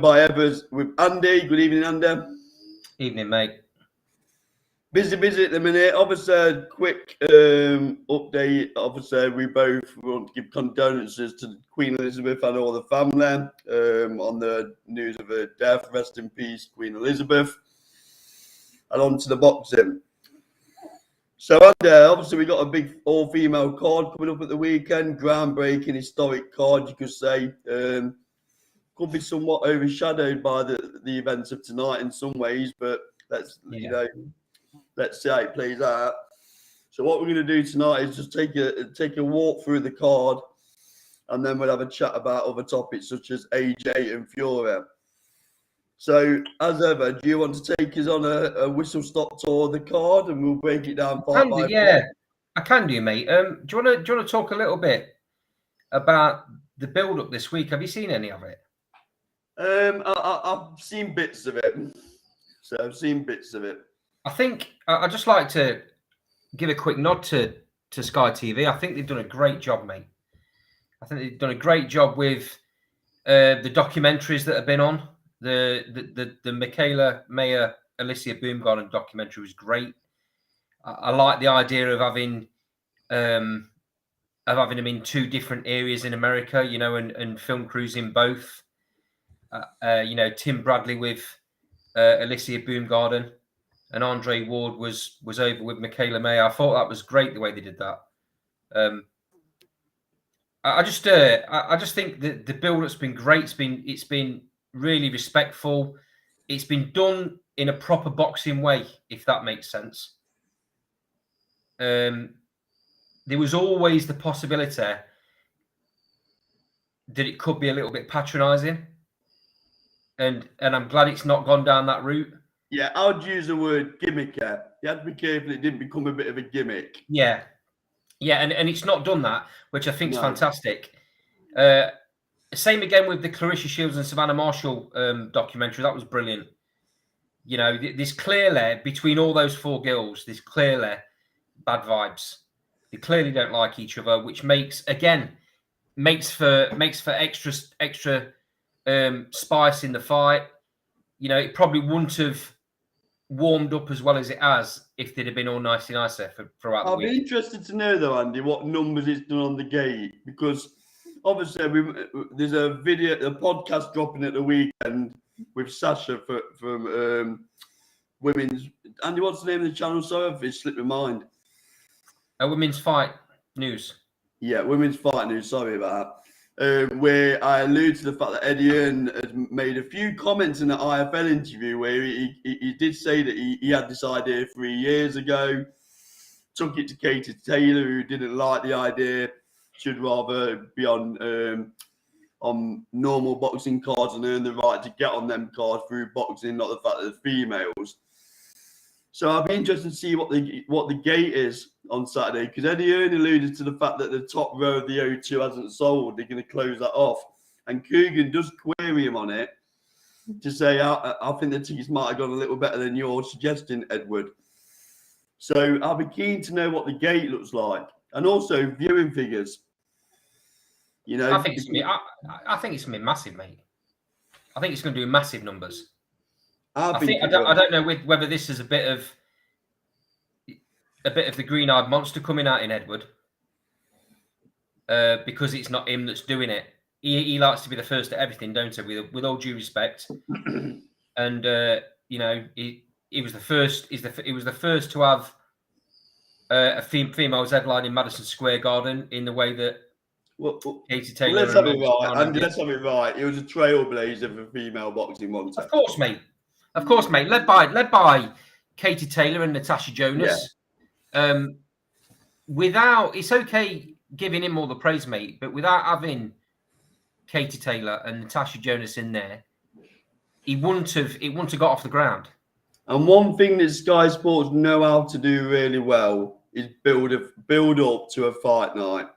by Evers with Andy. Good evening, Andy. Evening, mate. Busy at the minute. Obviously, quick update. Obviously, we both want to give condolences to Queen Elizabeth and all the family on the news of her death. Rest in peace, Queen Elizabeth. And on to the boxing. So, obviously, we got a big all-female card coming up at the weekend. Groundbreaking, historic card, you could say. Could be somewhat overshadowed by the events of tonight in some ways, but let's see how it plays out. So what we're going to do tonight is just take a walk through the card, and then we'll have a chat about other topics such as AJ and Fury. So as ever, do you want to take us on a whistle-stop tour of the card, and we'll break it down fight by fight? I can do, mate. Do you want to talk a little bit about the build-up this week? Have you seen any of it? I've seen bits of it. So I've seen bits of it. I think I'd just like to give a quick nod to Sky TV. I think they've done a great job, mate. I think they've done a great job with the documentaries that have been on. The Michaela Mayer, Alicia Baumgarten documentary was great. I like the idea of having them in two different areas in America, and film crews in both. Tim Bradley with Alicia Baumgarten, and Andre Ward was over with Michaela Mayer. I thought that was great the way they did that. I just think that the build-up's been great. It's been really respectful. It's been done in a proper boxing way, if that makes sense. There was always the possibility that it could be a little bit patronising. And I'm glad it's not gone down that route. Yeah, I'd use the word gimmick here. You have to be careful it didn't become a bit of a gimmick. Yeah, and it's not done that, which I think is fantastic. Same again with the Clarissa Shields and Savannah Marshall documentary. That was brilliant. There's clearly, between all those four girls, there's clearly bad vibes. They clearly don't like each other, which makes for extra spice in the fight. It probably wouldn't have warmed up as well as it has if they'd have been all nicey throughout the week. I'll be interested to know though, Andy, what numbers it's done on the gate, because obviously there's a podcast dropping at the weekend with Sasha from women's. Andy, what's the name of the channel? Sorry, it slipped my mind. Women's Fight News. Yeah, Women's Fight News. Sorry about that. Where I allude to the fact that Eddie Hearn has made a few comments in the IFL interview where he did say that he had this idea 3 years ago, took it to Katie Taylor, who didn't like the idea, should rather be on normal boxing cards and earn the right to get on them cards through boxing, not the fact that they're females. So I'll be interested to see what the gate is on Saturday, because Eddie Hearn alluded to the fact that the top row of the O2 hasn't sold. They're going to close that off. And Coogan does query him on it to say, I think the tickets might have gone a little better than you're suggesting, Edward. So I'll be keen to know what the gate looks like. And also viewing figures. I think it's going to be massive, mate. I think it's going to do massive numbers. I don't know whether this is a bit of the green-eyed monster coming out in Edward, because it's not him that's doing it. He likes to be the first at everything, don't he? With all due respect, and he was the first. He was the first to have a female headline in Madison Square Garden in the way that Katie Taylor. Let's have it right, Andy. Let's have it right. He was a trailblazer for female boxing once. Of course, mate. Led by Katie Taylor and Natasha Jonas. Yeah. It's okay giving him all the praise, mate, but without having Katie Taylor and Natasha Jonas in there, it wouldn't have got off the ground. And one thing that Sky Sports know how to do really well is build up to a fight night.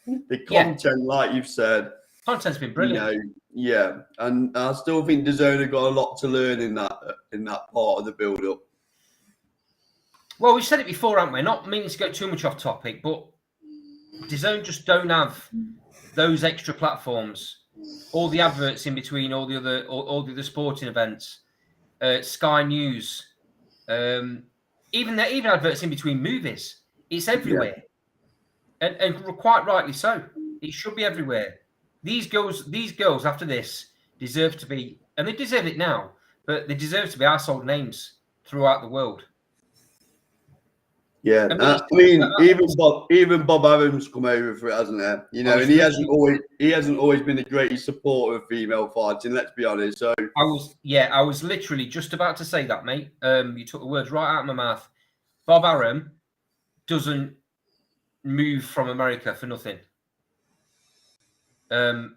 The content, like you've said, content's been brilliant. And I still think DAZN have got a lot to learn in that part of the build-up. Well, we've said it before, haven't we? Not meaning to go too much off topic, but DAZN just don't have those extra platforms all the adverts in between all the other sporting events, Sky News, even adverts in between movies. It's everywhere, and quite rightly so. It should be everywhere. These girls after this deserve to be, and they deserve it now, but they deserve to be household names throughout the world. Yeah, I mean, even Bob Arum's come over for it, hasn't he? You know, and he hasn't always been the greatest supporter of female fighting. Let's be honest. So I was literally just about to say that, mate. You took the words right out of my mouth. Bob Arum doesn't move from America for nothing. I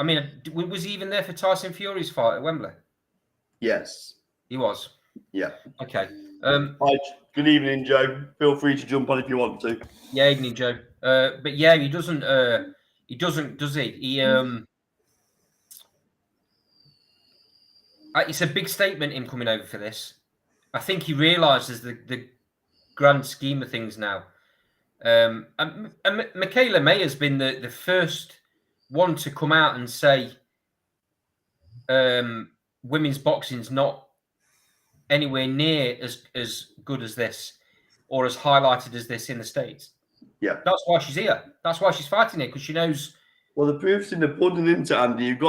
mean, was he even there for Tyson Fury's fight at Wembley? Yes, he was. Yeah. Okay. Hi, good evening, Joe. Feel free to jump on if you want to. Yeah, evening, Joe. But yeah, he doesn't. He doesn't, does he? He. It's a big statement him coming over for this. I think he realises the grand scheme of things now. And Michaela May has been the first one to come out and say women's boxing's not anywhere near as good as this or as highlighted as this in the States. Yeah. That's why she's here. That's why she's fighting it, because she knows. Well, the proof's in the pudding, isn't it, Andy? You've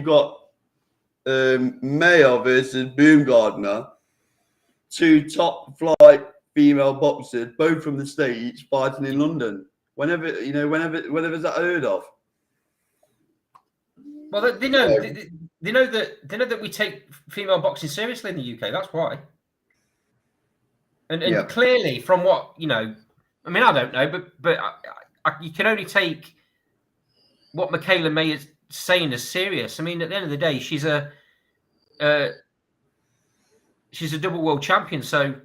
got Mayer versus Baumgardner, two top flight female boxers, both from the States, fighting in London. Whenever is that heard of? Well, they know that we take female boxing seriously in the UK. That's why. And clearly, from what I mean, I don't know, but you can only take what Michaela May is saying as serious. I mean, at the end of the day, she's a double world champion, so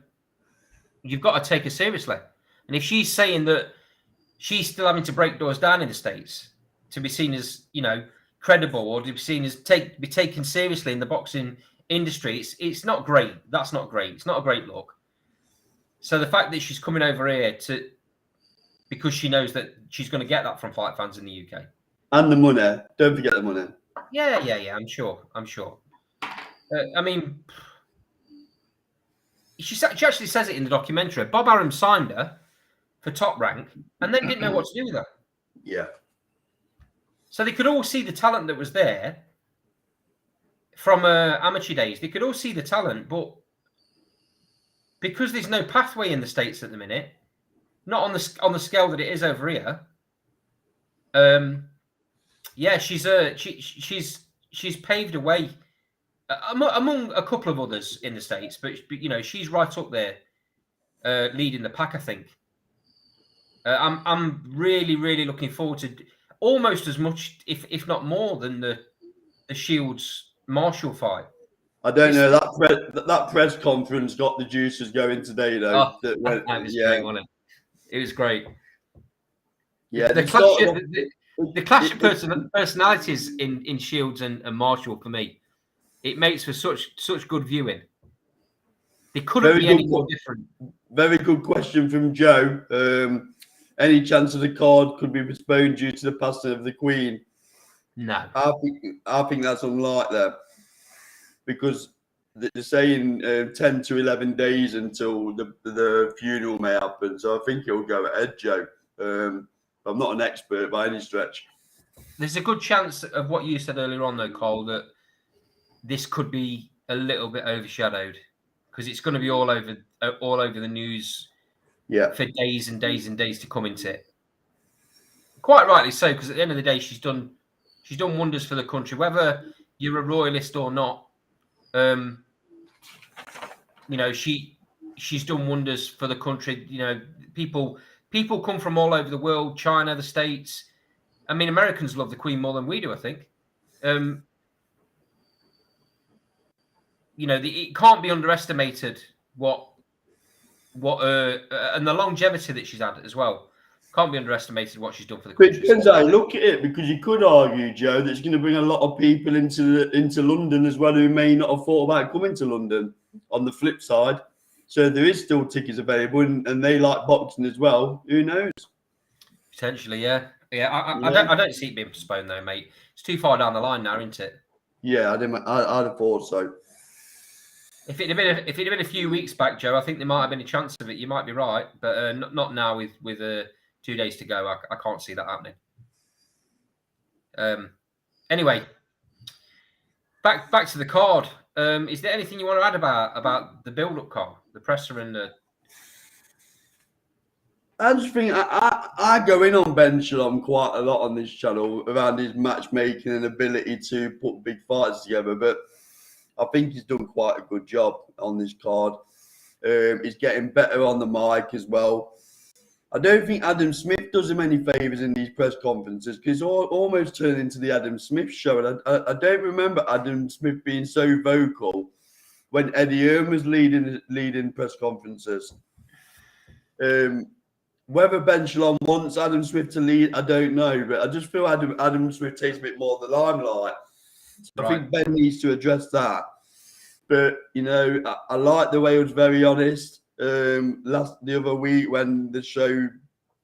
you've got to take her seriously. And if she's saying that she's still having to break doors down in the States to be seen as credible, or to be seen as be taken seriously in the boxing industry, it's not great. That's not great. It's not a great look. So the fact that she's coming over here because she knows that she's going to get that from fight fans in the UK. And the money. Don't forget the money. Yeah. I'm sure. I mean, she actually says it in the documentary. Bob Arum signed her for Top Rank and then didn't know what to do with her. Yeah. So they could all see the talent that was there from amateur days. They could all see the talent, but because there's no pathway in the States at the minute, not on the scale that it is over here. She's paved a way among a couple of others in the States, but she's right up there, leading the pack. I think. I'm really, really looking forward to almost as much, if not more, than the Shields Marshall fight. I don't know, that press conference got the juices going today, though. That was great, wasn't it? It was great. Yeah, the clash of personalities in Shields and Marshall, for me, it makes for such good viewing. They couldn't be any more different. Very good question from Joe. Any chance of the card could be postponed due to the passing of the Queen? No. I think that's unlikely, because they're saying 10 to 11 days until the funeral may happen. So I think it'll go ahead, Joe. I'm not an expert by any stretch. There's a good chance of what you said earlier on, though, Cole, that this could be a little bit overshadowed, because it's going to be all over the news for days and days and days to come into it. Quite rightly so, because at the end of the day, she's done wonders for the country, whether you're a royalist or not. She's done wonders for the country. People come from all over the world, China, the States. I mean, Americans love the Queen more than we do, I think. It can't be underestimated what and the longevity that she's had as well. Can't be underestimated what she's done for the country. It depends how you look at it, because you could argue, Joe, that it's going to bring a lot of people into London as well who may not have thought about coming to London. On the flip side, so there is still tickets available, and they like boxing as well. Who knows? Potentially, yeah. Yeah, I don't see it being postponed though, mate. It's too far down the line now, isn't it? Yeah, I'd have thought so. If it had been a few weeks back, Joe, I think there might have been a chance of it. You might be right, but not now with 2 days to go. I can't see that happening. Anyway, back to the card. Is there anything you want to add about the build-up card, the presser and the? I just think I go in on Ben Shalom quite a lot on this channel around his matchmaking and ability to put big fights together, but I think he's done quite a good job on this card. He's getting better on the mic as well. I don't think Adam Smith does him any favours in these press conferences because it's almost turned into the Adam Smith show. And I don't remember Adam Smith being so vocal when Eddie Hearn was leading press conferences. Whether Ben Shalom wants Adam Smith to lead, I don't know. But I just feel Adam Smith takes a bit more of the limelight. So I think Ben needs to address that. But, you know, I like the way he was very honest. The other week when the show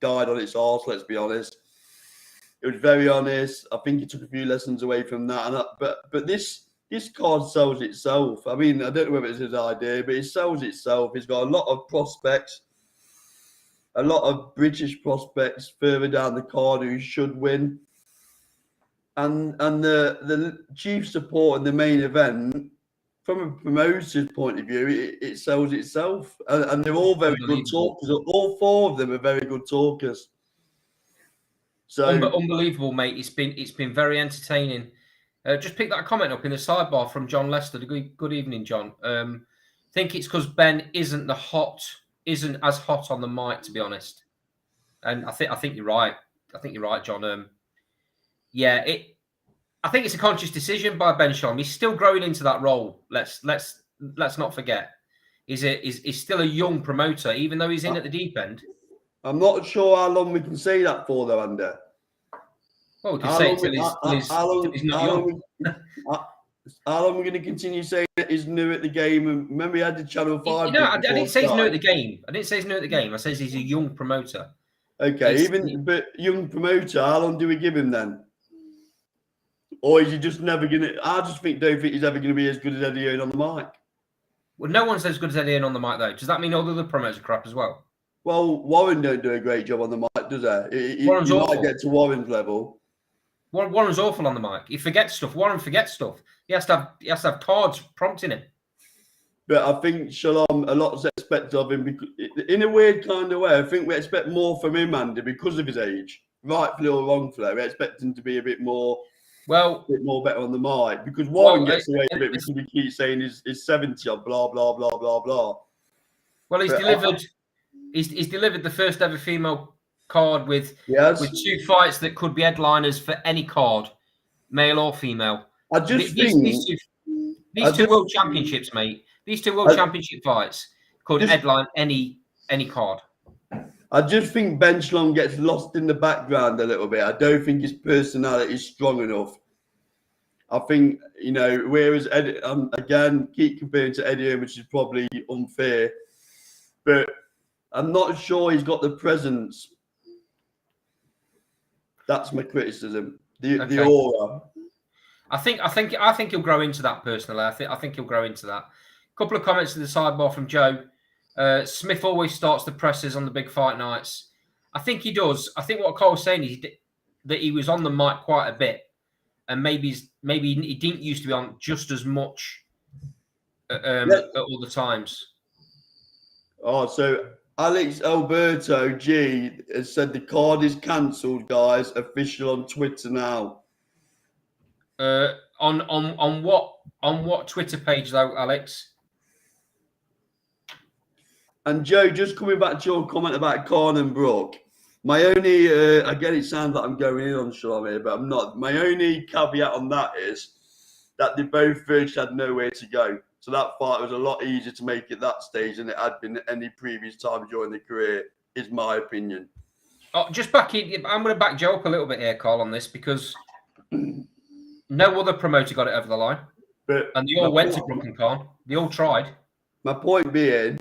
died on its arse, let's be honest, it was very honest. I think he took a few lessons away from that. But this card sells itself. I mean, I don't know whether it's his idea, but it sells itself. He's got a lot of prospects, a lot of British prospects further down the card who should win. And the chief support in the main event, from a promoter's point of view, it sells itself. And they're all very good talkers. All four of them are very good talkers. So Unbelievable, mate. It's been very entertaining. Just pick that comment up in the sidebar from John Lester. Good evening, John. Think it's because Ben isn't as hot on the mic, to be honest. And I think you're right. I think you're right, John. I think it's a conscious decision by Ben Shalom. He's still growing into that role. Let's not forget. He's still a young promoter, even though he's in at the deep end. I'm not sure how long we can say that for, though, Andy. Well, we can say it till he's not young. How long are we going to continue saying that he's new at the game? And remember, he had the Channel 5. I didn't say he's new at the game. I said he's a young promoter. Okay, but young promoter, how long do we give him then? Or is he just never going to... don't think he's ever going to be as good as Eddie Hearn on the mic. Well, no one's as good as Eddie Hearn on the mic, though. Does that mean all the other promoters are crap as well? Well, Warren don't do a great job on the mic, does he? Warren's awful. Might get to Warren's level. Warren's awful on the mic. He forgets stuff. Warren forgets stuff. He has to have cards prompting him. But I think Shalom, a lot's expected of him because, in a weird kind of way. I think we expect more from him, Andy, because of his age. Rightfully or wrongfully, we expect him to be a bit more better on the mic. Because Warren gets away with it because we keep saying he's 70 or blah, blah, blah, blah, blah. Well, he's delivered the first ever female card with 2 fights that could be headliners for any card, male or female. I just think these two world championships, mate. These 2 world championship fights could headline any card. I just think Ben Shalom gets lost in the background a little bit. I don't think his personality is strong enough. I think, you know, whereas Eddie, again, keep comparing to Eddie Hearn, which is probably unfair, but I'm not sure he's got the presence. That's my criticism. The aura. I think he'll grow into that personally. I think he'll grow into that. A couple of comments to the sidebar from Joe. Smith always starts the presses on the big fight nights. I think he does. I think what Cole's saying is that he was on the mic quite a bit, and maybe he didn't used to be on just as much at all the times. Oh, so Alex Alberto G has said the card is cancelled, guys. Official on Twitter now. On what Twitter page though, Alex? And Joe, just coming back to your comment about Khan and Brook, my only, again, it sounds like I'm going in on Shalom here, but I'm not. My only caveat on that is that they both virtually had nowhere to go. So that fight was a lot easier to make at that stage than it had been at any previous time during the career, is my opinion. Oh, just back in, I'm going to back Joe up a little bit here, Carl, on this, because no other promoter got it over the line. And they all went to Brook and Khan. They all tried. My point being,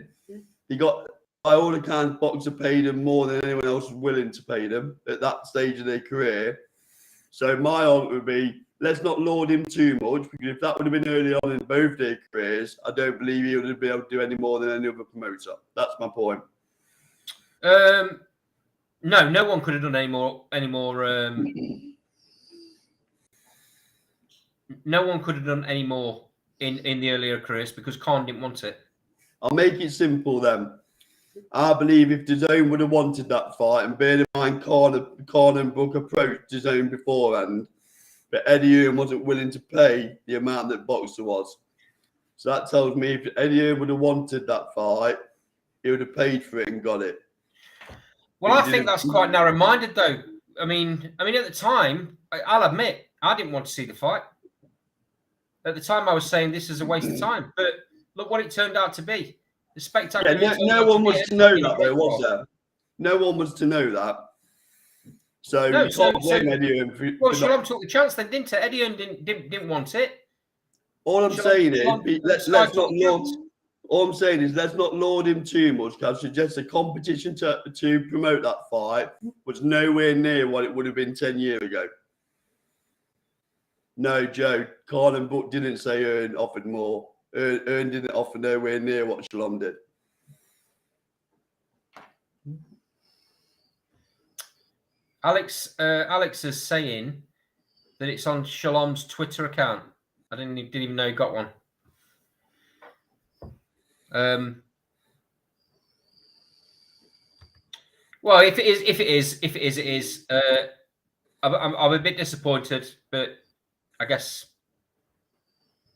he got by all accounts, Boxer paid them more than anyone else was willing to pay them at that stage of their career. So my argument would be, let's not laud him too much, because if that would have been early on in both their careers, I don't believe he would have been able to do any more than any other promoter. That's my point. No one could have done any more. No one could have done any more in the earlier careers because Khan didn't want it. I'll make it simple then. I believe if DAZN would have wanted that fight, and bear in mind Khan and Brook approached DAZN beforehand, but Eddie Hearn wasn't willing to pay the amount that Boxer was. So that tells me if Eddie Hearn would have wanted that fight, he would have paid for it and got it. Well, I think that's quite narrow-minded, though. I mean, at the time, I'll admit, I didn't want to see the fight. At the time, I was saying this is a waste of time. But look what it turned out to be. The spectacular. Yeah, no one was to know that, though, was there? No one was to know that. So you can't blame Eddie Hearn. Well, Shalom took the chance then, didn't it? Eddie Hearn didn't want it. All I'm saying is, let's not laud. All I'm saying is, let's not laud him too much. Because I suggest the competition to promote that fight was nowhere near what it would have been 10 years ago. No, Joe, Khan and Brook didn't say Hearn offered more. Hearn didn't offer nowhere near what Shalom did. Alex is saying that it's on Shalom's Twitter account. I didn't even know he got one. Well, if it is, it is. I'm a bit disappointed, but I guess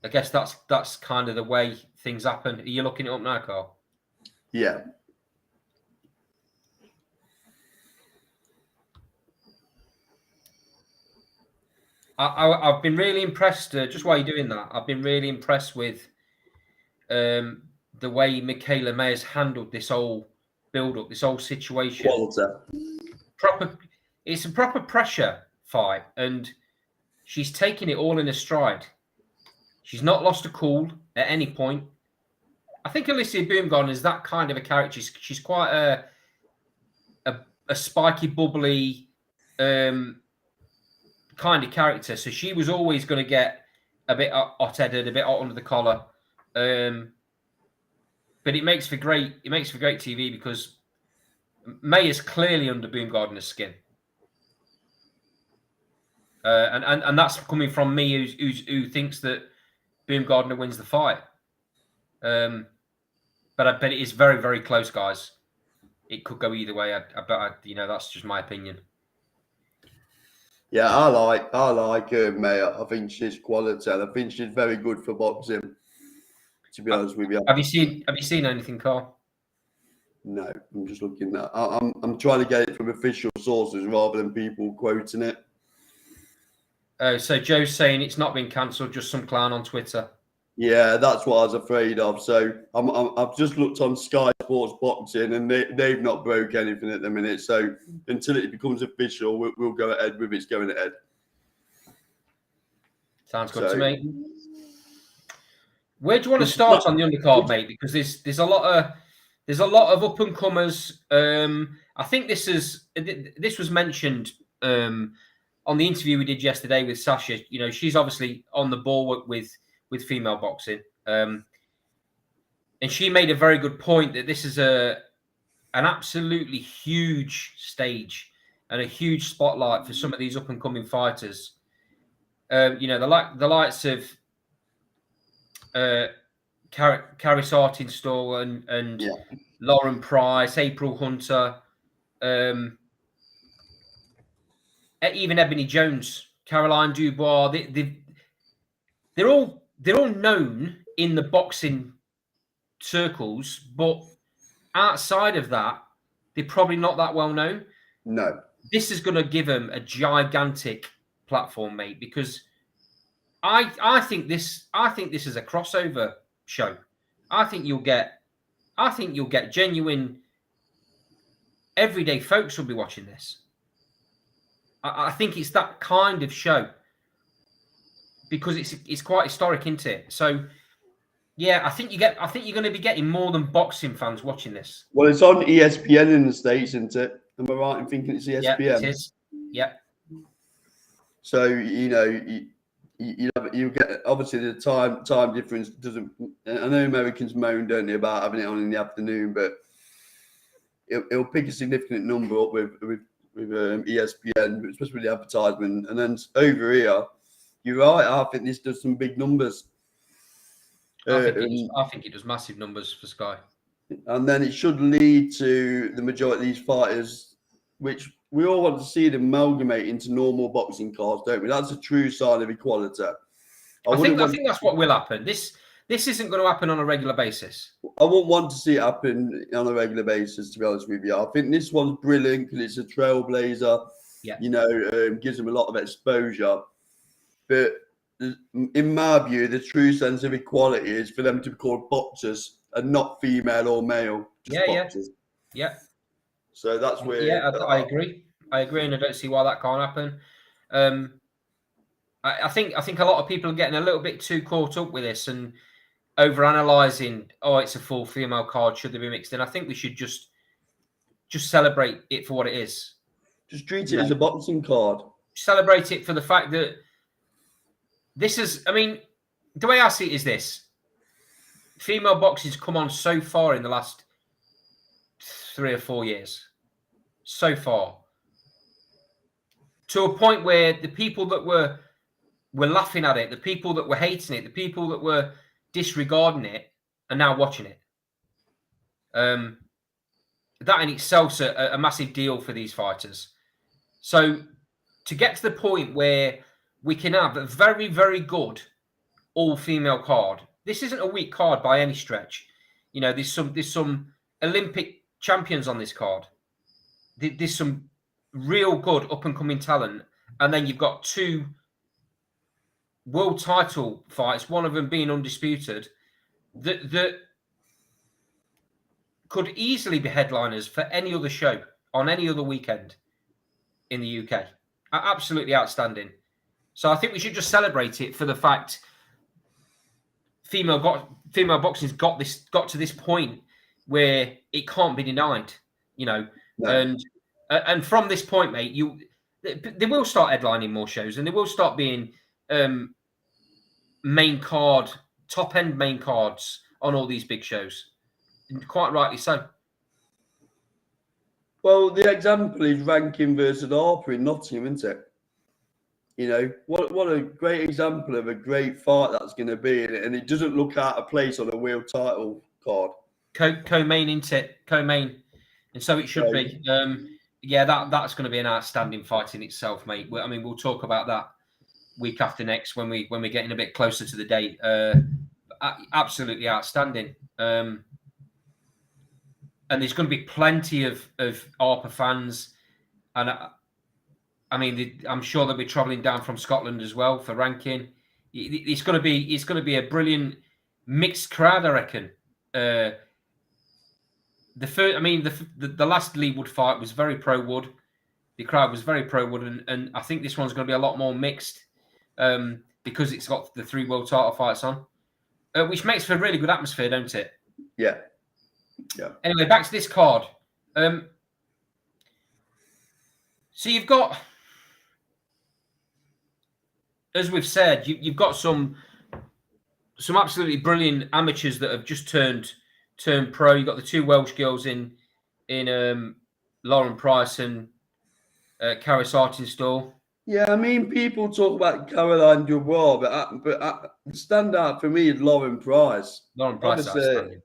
that's kind of the way things happen. Are you looking it up now, Carl? Yeah. I've been really impressed. Just while you're doing that, I've been really impressed with the way Michaela Mayer's handled this whole build-up, this whole situation. It's a proper pressure fight, and she's taking it all in a stride. She's not lost a cool at any point. I think Alicia Boomgarden is that kind of a character. She's quite a spiky, bubbly kind of character. So she was always going to get a bit hot-headed, a bit hot under the collar. But it makes for great TV because May is clearly under Boomgarden's skin. And that's coming from me who thinks that Boomgarden wins the fight. But it is very, very close, guys. It could go either way. That's just my opinion. Yeah, I like Mayer. I think she's quality. I think she's very good for boxing. To be honest with you. Have you seen anything, Carl? No, I'm just looking at. I'm trying to get it from official sources rather than people quoting it. So Joe's saying it's not been cancelled, just some clown on Twitter. Yeah, that's what I was afraid of. So I've just looked on Sky Sports Boxing, and they've not broke anything at the minute. So until it becomes official, we'll go ahead with it's going ahead. Sounds good to me. Where do you want to start on the undercard, mate? Because there's a lot of up and comers. I think this was mentioned on the interview we did yesterday with Sasha. You know, she's obviously on the ball with female boxing. And she made a very good point that this is an absolutely huge stage and a huge spotlight for some of these up and coming fighters. The likes of Caris Artinstall and Lauren Price, April Hunter, even Ebony Jones, Caroline Dubois. They're all known in the boxing circles, but outside of that, they're probably not that well known. No. This is going to give them a gigantic platform, mate, because I think this is a crossover show. I think you'll get genuine everyday folks will be watching this. I think it's that kind of show. Because it's quite historic, isn't it? So Yeah, I think you're going to be getting more than boxing fans watching this. Well, it's on ESPN in the States, isn't it? Am I right in thinking it's Yeah, ESPN? it is. Yeah. So you get obviously the time difference doesn't. I know Americans moan, don't they, about having it on in the afternoon, but it'll pick a significant number up with ESPN, especially with the advertisement. And then over here, you're right. I think this does some big numbers. I think it does massive numbers for Sky. And then it should lead to the majority of these fighters, which we all want to see them amalgamate into normal boxing cards, don't we? That's a true sign of equality. I think that's what will happen. This isn't going to happen on a regular basis. I wouldn't want to see it happen on a regular basis, to be honest with you. I think this one's brilliant because it's a trailblazer. Yeah. Gives them a lot of exposure. But in my view, the true sense of equality is for them to be called boxers and not female or male. Just boxers. Yeah. So that's where. Yeah, I agree. And I don't see why that can't happen. I think a lot of people are getting a little bit too caught up with this and over analysing. Oh, it's a full female card. Should they be mixed in? I think we should just celebrate it for what it is. Just treat it as a boxing card. Celebrate it for the fact that this is. I mean, the way I see it is this: female boxing's come on so far in the last 3 or 4 years, so far, to a point where the people that were laughing at it, the people that were hating it, the people that were disregarding it are now watching it. That in itself's a massive deal for these fighters. So to get to the point where we can have a very, very good all-female card. This isn't a weak card by any stretch. There's some Olympic champions on this card. There's some real good up-and-coming talent. And then you've got 2 world title fights, one of them being undisputed, that could easily be headliners for any other show on any other weekend in the UK. Absolutely outstanding. So I think we should just celebrate it for the fact female boxing's got to this point where it can't be denied. No. And from this point, mate, they will start headlining more shows and they will start being top end main cards on all these big shows. And quite rightly so. Well, the example is Rankin versus Harper in Nottingham, isn't it? What a great example of a great fight that's going to be, and it doesn't look out of place on a world title card. Co-main, isn't it? Co-main, and so it should be. That's going to be an outstanding fight in itself, mate. I mean, we'll talk about that week after next when we're getting a bit closer to the date. Absolutely outstanding. And there's going to be plenty of Harper fans, and I'm sure they'll be travelling down from Scotland as well for Rankin. It's going to be a brilliant mixed crowd, I reckon. The last Leewood fight was very pro Wood. The crowd was very pro Wood, and I think this one's going to be a lot more mixed because it's got the 3 world title fights on, which makes for a really good atmosphere, don't it? Yeah. Anyway, back to this card. So you've got, as we've said, you've got some absolutely brilliant amateurs that have just turned pro. You've got the 2 Welsh girls in Lauren Price and Karis Artinstall. Yeah, I mean, people talk about Caroline Dubois, but the standout for me is Lauren Price. Lauren Price is outstanding.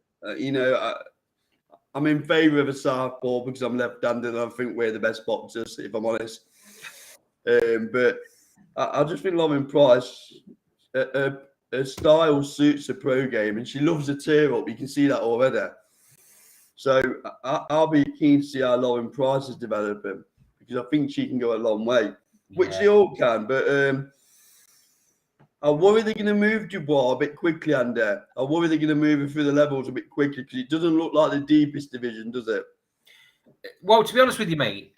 I'm in favour of a southpaw because I'm left-handed and I think we're the best boxers, if I'm honest. But I just think Lauren Price, her style suits the pro game, and she loves a tear-up. You can see that already. So I'll be keen to see how Lauren Price is developing because I think she can go a long way, which they all can. But I worry they're going to move Dubois a bit quickly, Andy. I worry they're going to move him through the levels a bit quickly because it doesn't look like the deepest division, does it? Well, to be honest with you, mate,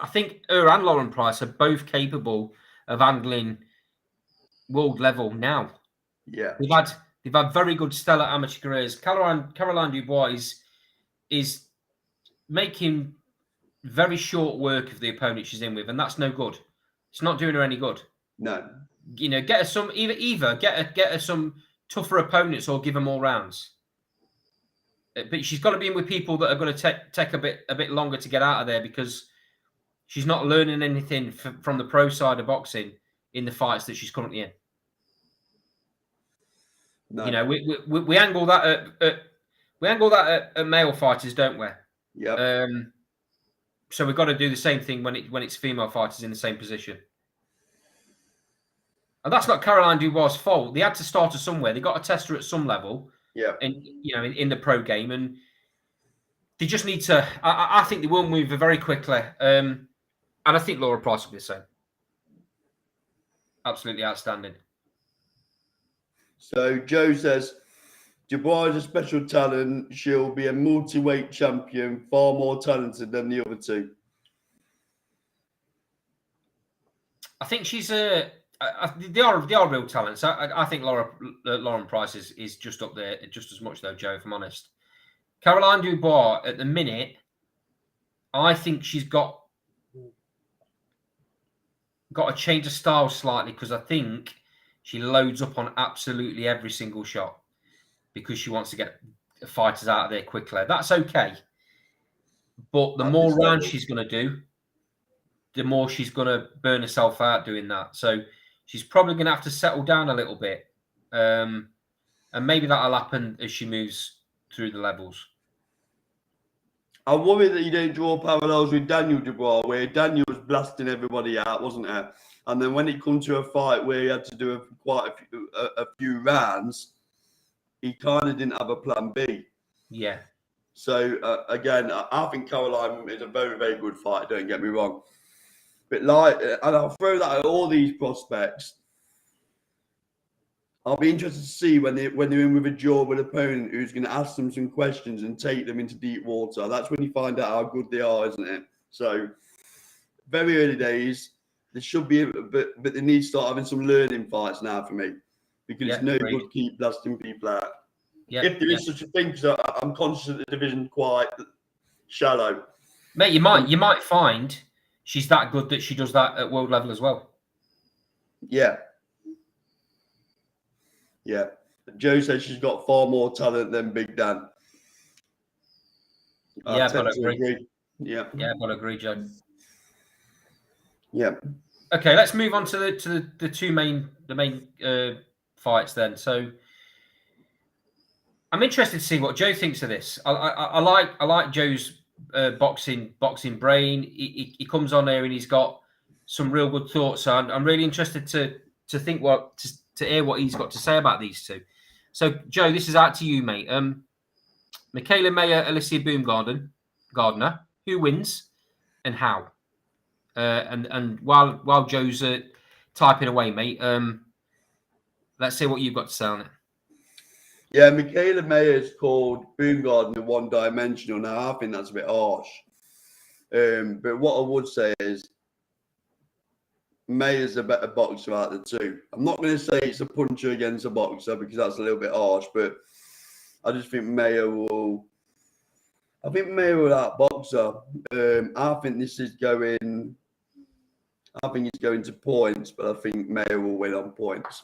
I think her and Lauren Price are both capable of handling world level now. Yeah. They've had very good, stellar amateur careers. Caroline Dubois is making very short work of the opponent she's in with, and that's no good. It's not doing her any good. No. Get her some either get her some tougher opponents or give her more rounds. But she's got to be in with people that are going to take a bit longer to get out of there, because she's not learning anything from the pro side of boxing in the fights that she's currently in. No. We angle that at male fighters, don't we? Yeah. So we've got to do the same thing when it's female fighters in the same position. And that's not Caroline Dubois' fault. They had to start her somewhere. They got to test her at some level. Yeah. And in the pro game, and they just need to. I think they will move very quickly. And I think Laura Price will be the same. Absolutely outstanding. So Joe says, Dubois is a special talent. She'll be a multi-weight champion, far more talented than the other two. I think she's they are real talents. I think Lauren Price is just up there, just as much though, Joe, if I'm honest. Caroline Dubois at the minute, I think she's got to change the style slightly, because I think she loads up on absolutely every single shot because she wants to get fighters out of there quickly. That's okay. But the more rounds she's going to do, the more she's going to burn herself out doing that. So she's probably going to have to settle down a little bit. And maybe that'll happen as she moves through the levels. I worry that you don't draw parallels with Daniel Dubois, where Daniel was blasting everybody out, wasn't it? And then when it come to a fight where he had to do quite a few rounds, he kind of didn't have a plan B. Yeah. So, again, I think Caroline is a very, very good fighter, don't get me wrong. But and I'll throw that at all these prospects. I'll be interested to see when they're in with a durable opponent who's going to ask them some questions and take them into deep water. That's when you find out how good they are, isn't it? So, very early days. There should be, but they need to start having some learning fights now for me, because it's no good keep blasting people out. If there is such a thing, because I'm conscious that the division's quite shallow. Mate, you might find she's that good that she does that at world level as well. Yeah. Yeah. Joe says she's got far more talent than Big Dan. Yeah, I've got to agree. Yeah. Yeah, I've got to agree, Joe. Yeah. Okay, let's move on to the main fights then. So I'm interested to see what Joe thinks of this. I like Joe's boxing brain. He comes on there and he's got some real good thoughts. So I'm really interested to think to hear what he's got to say about these two. So Joe, this is out to you, mate. Michaela Mayer, Alicia Baumgardner, who wins and how? And while Joe's typing away, mate, let's see what you've got to say on it. Yeah, Michaela Mayer's called Baumgardner one-dimensional. Now, I think that's a bit harsh. But what I would say is Mayer's a better boxer out of the two. I'm not going to say it's a puncher against a boxer, because that's a little bit harsh, but I just think Mayer will outbox her. I think this is going... I think it's going to points, but I think Mayer will win on points.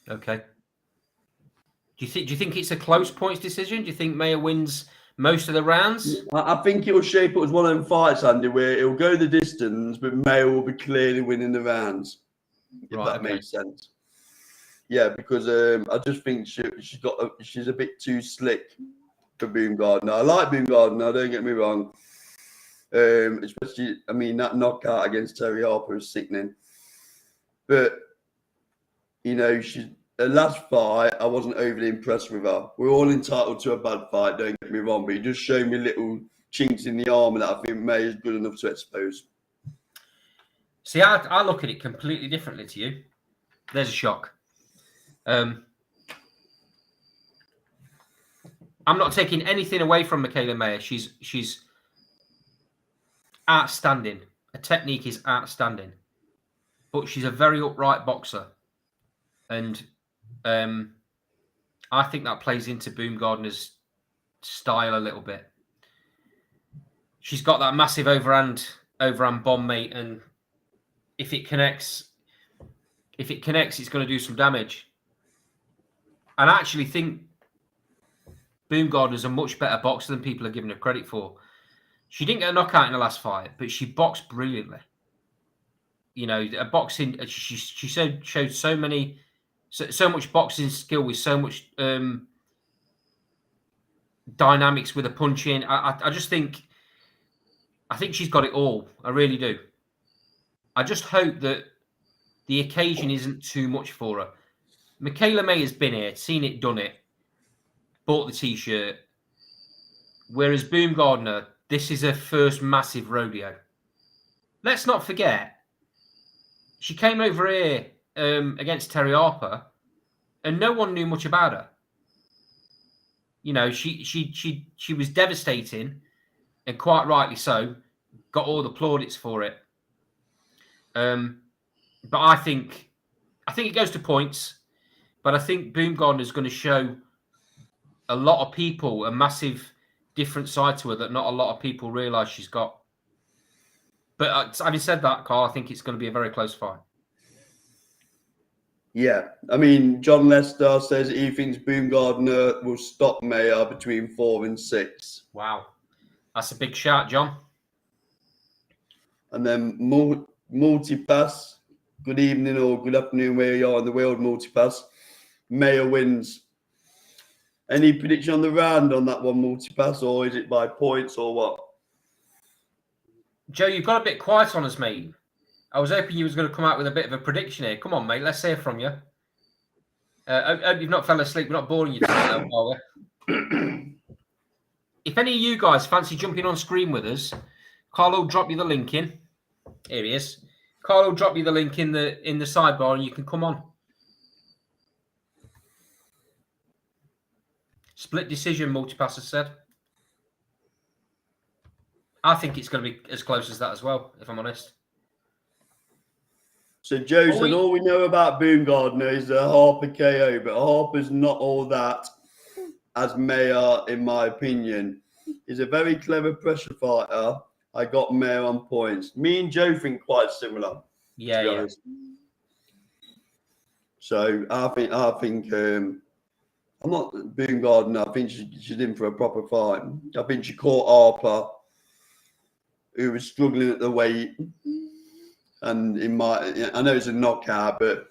Okay. Do you think it's a close points decision? Do you think Mayer wins most of the rounds? I think it will shape up as one of them fights, Andy, where it will go the distance, but Mayer will be clearly winning the rounds. If that makes sense. Yeah, because I just think she's a bit too slick for Baumgardner. I like Baumgardner, don't get me wrong. Especially, I mean, that knockout against Terry Harper is sickening. But, her last fight, I wasn't overly impressed with her. We're all entitled to a bad fight, don't get me wrong, but it just showed me little chinks in the armour that I think May is good enough to expose. See, I look at it completely differently to you. There's a shock. I'm not taking anything away from Michaela Mayer. She's outstanding. Her technique is outstanding. But she's a very upright boxer. And I think that plays into Baumgardner's style a little bit. She's got that massive overhand bomb, mate, and if it connects, it's going to do some damage. And I actually think Baumgardner's a much better boxer than people are giving her credit for. She didn't get a knockout in the last fight, but she boxed brilliantly. You know, a boxing. She showed so much boxing skill with so much dynamics with the punching. I just think. I think she's got it all. I really do. I just hope that the occasion isn't too much for her. Michaela May has been here, seen it, done it, bought the T-shirt. Whereas Baumgardner, this is her first massive rodeo. Let's not forget, she came over here against Terry Harper, and no one knew much about her. You know, she was devastating, and quite rightly so. Got all the plaudits for it. But I think it goes to points. But I think Baumgardner's going to show a lot of people a massive different side to her that not a lot of people realise she's got. But having said that, Carl, I think it's going to be a very close fight. Yeah, I mean, John Lester says he thinks Baumgardner will stop Mayer between 4 and 6. Wow, that's a big shout, John. And then Multipass, good evening or good afternoon where you are in the world, Multipass. Mayer wins. Any prediction on the round on that one, Multipass, or is it by points or what? Joe, you've got a bit quiet on us, mate. I was hoping you was going to come out with a bit of a prediction here. Come on, mate. Let's hear from you. I hope you've not fell asleep. We're not boring you tonight, are we? If any of you guys fancy jumping on screen with us, Carl will drop you the link in. Here he is. Carl will drop you the link in the sidebar and you can come on. Split decision, Multipass has said. I think it's going to be as close as that as well, if I'm honest. So Joe said all we know about Baumgardner is a Harper KO, but Harper's not all that, as Mayer, in my opinion. He's a very clever pressure fighter. I got Mayer on points. Me and Joe think quite similar. Yeah. So I think I'm not Baumgardner. I think she's in for a proper fight. I think she caught Harper, who was struggling at the weight. And I know it's a knockout, but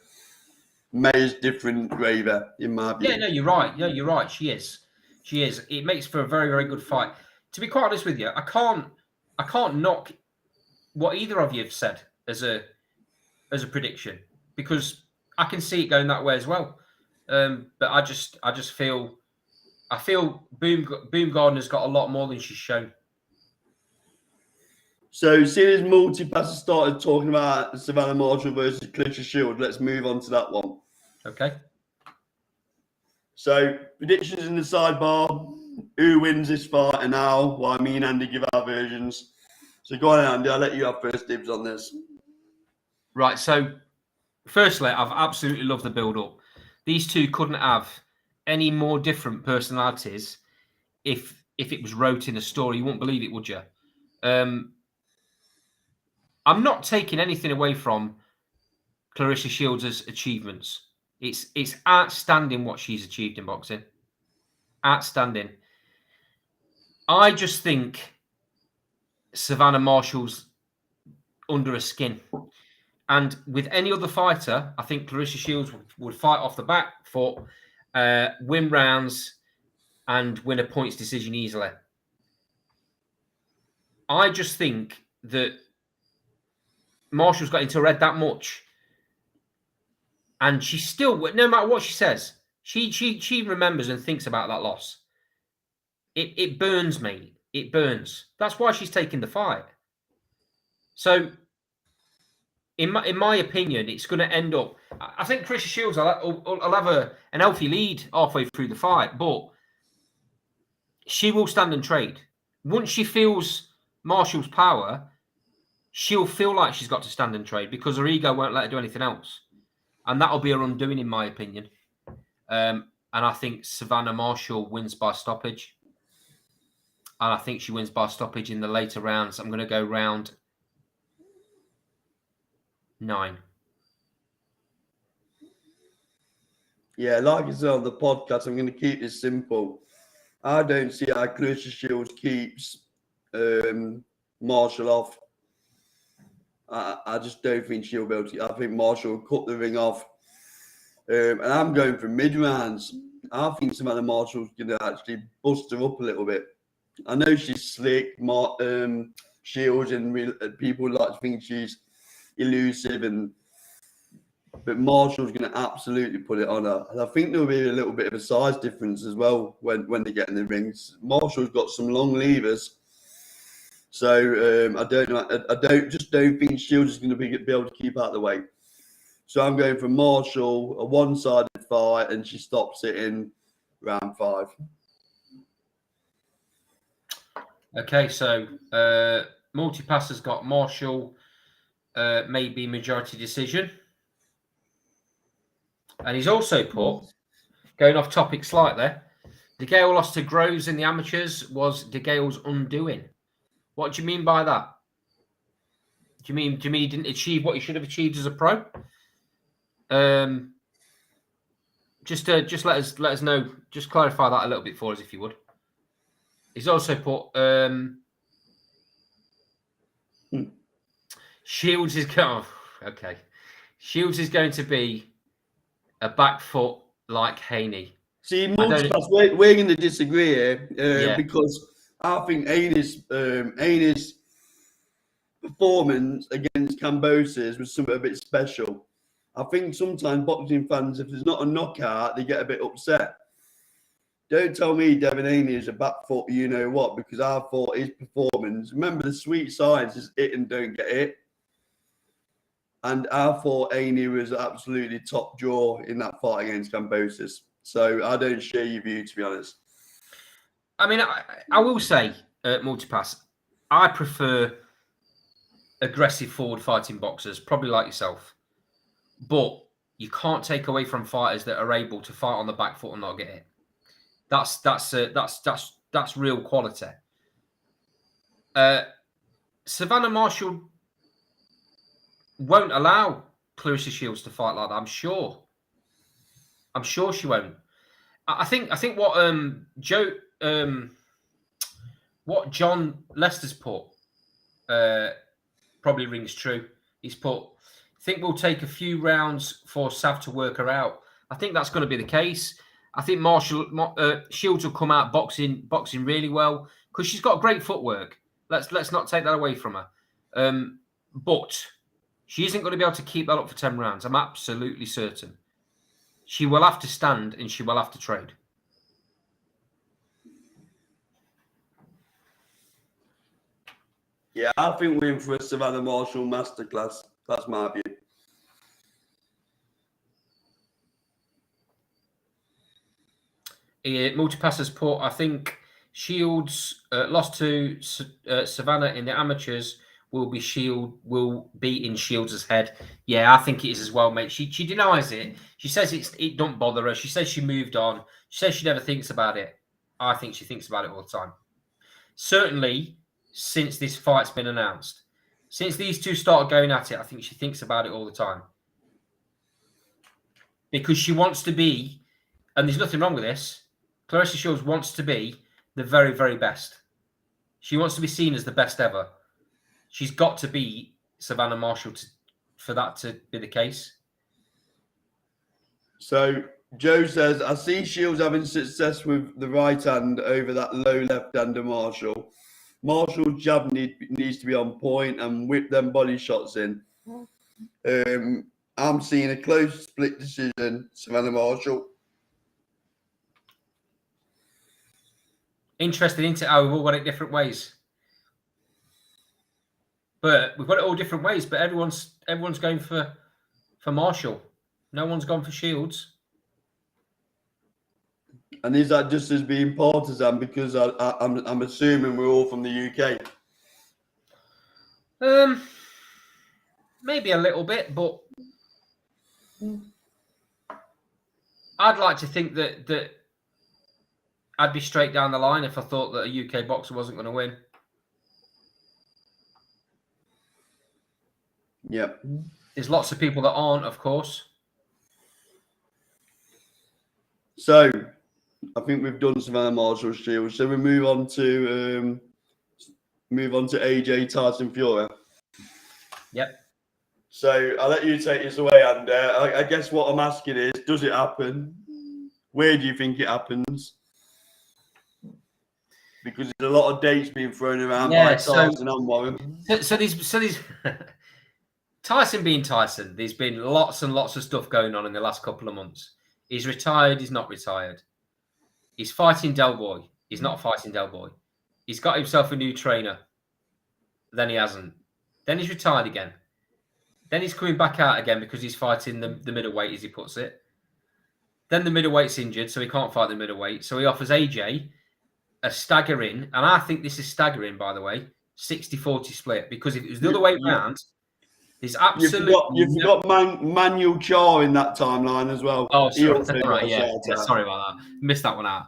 Mayer's different, Graver, in my opinion. Yeah, no, you're right. No, you're right. She is. It makes for a very, very good fight. To be quite honest with you, I can't knock what either of you have said as a prediction, because I can see it going that way as well. But I just feel Baumgardner's got a lot more than she's shown. So, seeing as Multipass started talking about Savannah Marshall versus Clarissa Shields, let's move on to that one. Okay. So, predictions in the sidebar. Who wins this fight and how? Well, me and Andy give our versions. So, go on, Andy. I'll let you have first dibs on this. Right. So, firstly, I've absolutely loved the build-up. These two couldn't have any more different personalities if it was wrote in a story. You wouldn't believe it, would you? I'm not taking anything away from Clarissa Shields' achievements. It's outstanding what she's achieved in boxing. Outstanding. I just think Savannah Marshall's under her skin. And with any other fighter, I think Clarissa Shields would fight off the back foot, win rounds, and win a points decision easily. I just think that Marshall's got into her head that much, and she still, no matter what she says, she remembers and thinks about that loss. It burns me. It burns. That's why she's taking the fight. So, in my opinion, it's going to end up. I think Clarissa Shields will have an healthy lead halfway through the fight, but she will stand and trade. Once she feels Marshall's power, she'll feel like she's got to stand and trade because her ego won't let her do anything else. And that'll be her undoing, in my opinion. And I think Savannah Marshall wins by stoppage. And I think she wins by stoppage in the later rounds. I'm going to go round 9. Yeah, like I said on the podcast, I'm going to keep this simple. I don't see how Clarissa Shields keeps Marshall off. I just don't think she'll be able to. I think Marshall will cut the ring off. And I'm going for mid rounds. I think Savannah Marshall's going to actually bust her up a little bit. I know she's slick, Shields, and people like to think she's elusive, but Marshall's going to absolutely put it on her. And I think there'll be a little bit of a size difference as well when they get in the rings. Marshall's got some long levers. So I don't know. I don't think Shields is going to be able to keep out of the way. So I'm going for Marshall, a one-sided fight, and she stops it in round 5. Okay, so Multipass has got Marshall, maybe majority decision. And he's also put, going off topic slightly, DeGale lost to Groves in the amateurs was DeGale's undoing. What do you mean by that? Do you mean he didn't achieve what he should have achieved as a pro? Just let us know. Just clarify that a little bit for us, if you would. He's also put Shields is going. Okay, Shields is going to be a back foot like Haney. See, Multipass, we're going to disagree here because I think Haney's performance against Cambosis was something a bit special. I think sometimes boxing fans, if there's not a knockout, they get a bit upset. Don't tell me Devin Haney is a back foot, you know what, because I thought his performance, remember the sweet science is hit and don't get hit. And I thought Haney was absolutely top draw in that fight against Cambosis. So I don't share your view, to be honest. I mean, I will say, Multipass, I prefer aggressive forward fighting boxers, probably like yourself. But you can't take away from fighters that are able to fight on the back foot and not get hit. That's real quality. Savannah Marshall won't allow Clarissa Shields to fight like that. I'm sure she won't. I think what what John Lester's put probably rings true. He's put, I think we'll take a few rounds for Sav to work her out. I think that's going to be the case. I think Shields will come out boxing really well because she's got great footwork. Let's not take that away from her. But she isn't going to be able to keep that up for 10 rounds. I'm absolutely certain. She will have to stand and she will have to trade. Yeah, I think we're in for a Savannah Marshall masterclass. That's my view. Multipass put, I think Shields lost to Savannah in the amateurs will be in Shields' head. Yeah, I think it is as well, mate. She denies it. She says it don't bother her. She says she moved on. She says she never thinks about it. I think she thinks about it all the time. Certainly, since this fight's been announced. Since these two started going at it, I think she thinks about it all the time. Because she wants to be, and there's nothing wrong with this, Clarissa Shields wants to be the very, very best. She wants to be seen as the best ever. She's got to be Savannah Marshall for that to be the case. So Joe says, I see Shields having success with the right hand over that low left hand of Marshall. Marshall's jab needs to be on point and whip them body shots in. I'm seeing a close split decision, Savannah Marshall. Interesting, isn't it? How we've all got it different ways. But we've got it all different ways, but everyone's going for Marshall. No one's gone for Shields. And is that just as being partisan? Because I'm assuming we're all from the UK. Maybe a little bit, but I'd like to think that I'd be straight down the line if I thought that a UK boxer wasn't going to win. Yep. There's lots of people that aren't, of course. So, I think we've done Savannah Marshall Shields. So we move on to AJ Tyson Fury. Yep. So I'll let you take this away, and I guess what I'm asking is, does it happen? Where do you think it happens? Because there's a lot of dates being thrown around by Tyson and Warren. So these Tyson being Tyson, there's been lots and lots of stuff going on in the last couple of months. He's retired, he's not retired. He's fighting Del Boy. He's not fighting Del Boy. He's got himself a new trainer. Then he hasn't. Then he's retired again. Then he's coming back out again because he's fighting the middleweight, as he puts it. Then the middleweight's injured, so he can't fight the middleweight. So he offers AJ a staggering, and I think this is staggering, by the way, 60-40 split. Because if it was the other way around, there's absolutely... You forgot Manuel Char in that timeline as well. Oh, sorry. Right, yeah, sorry about that. Missed that one out.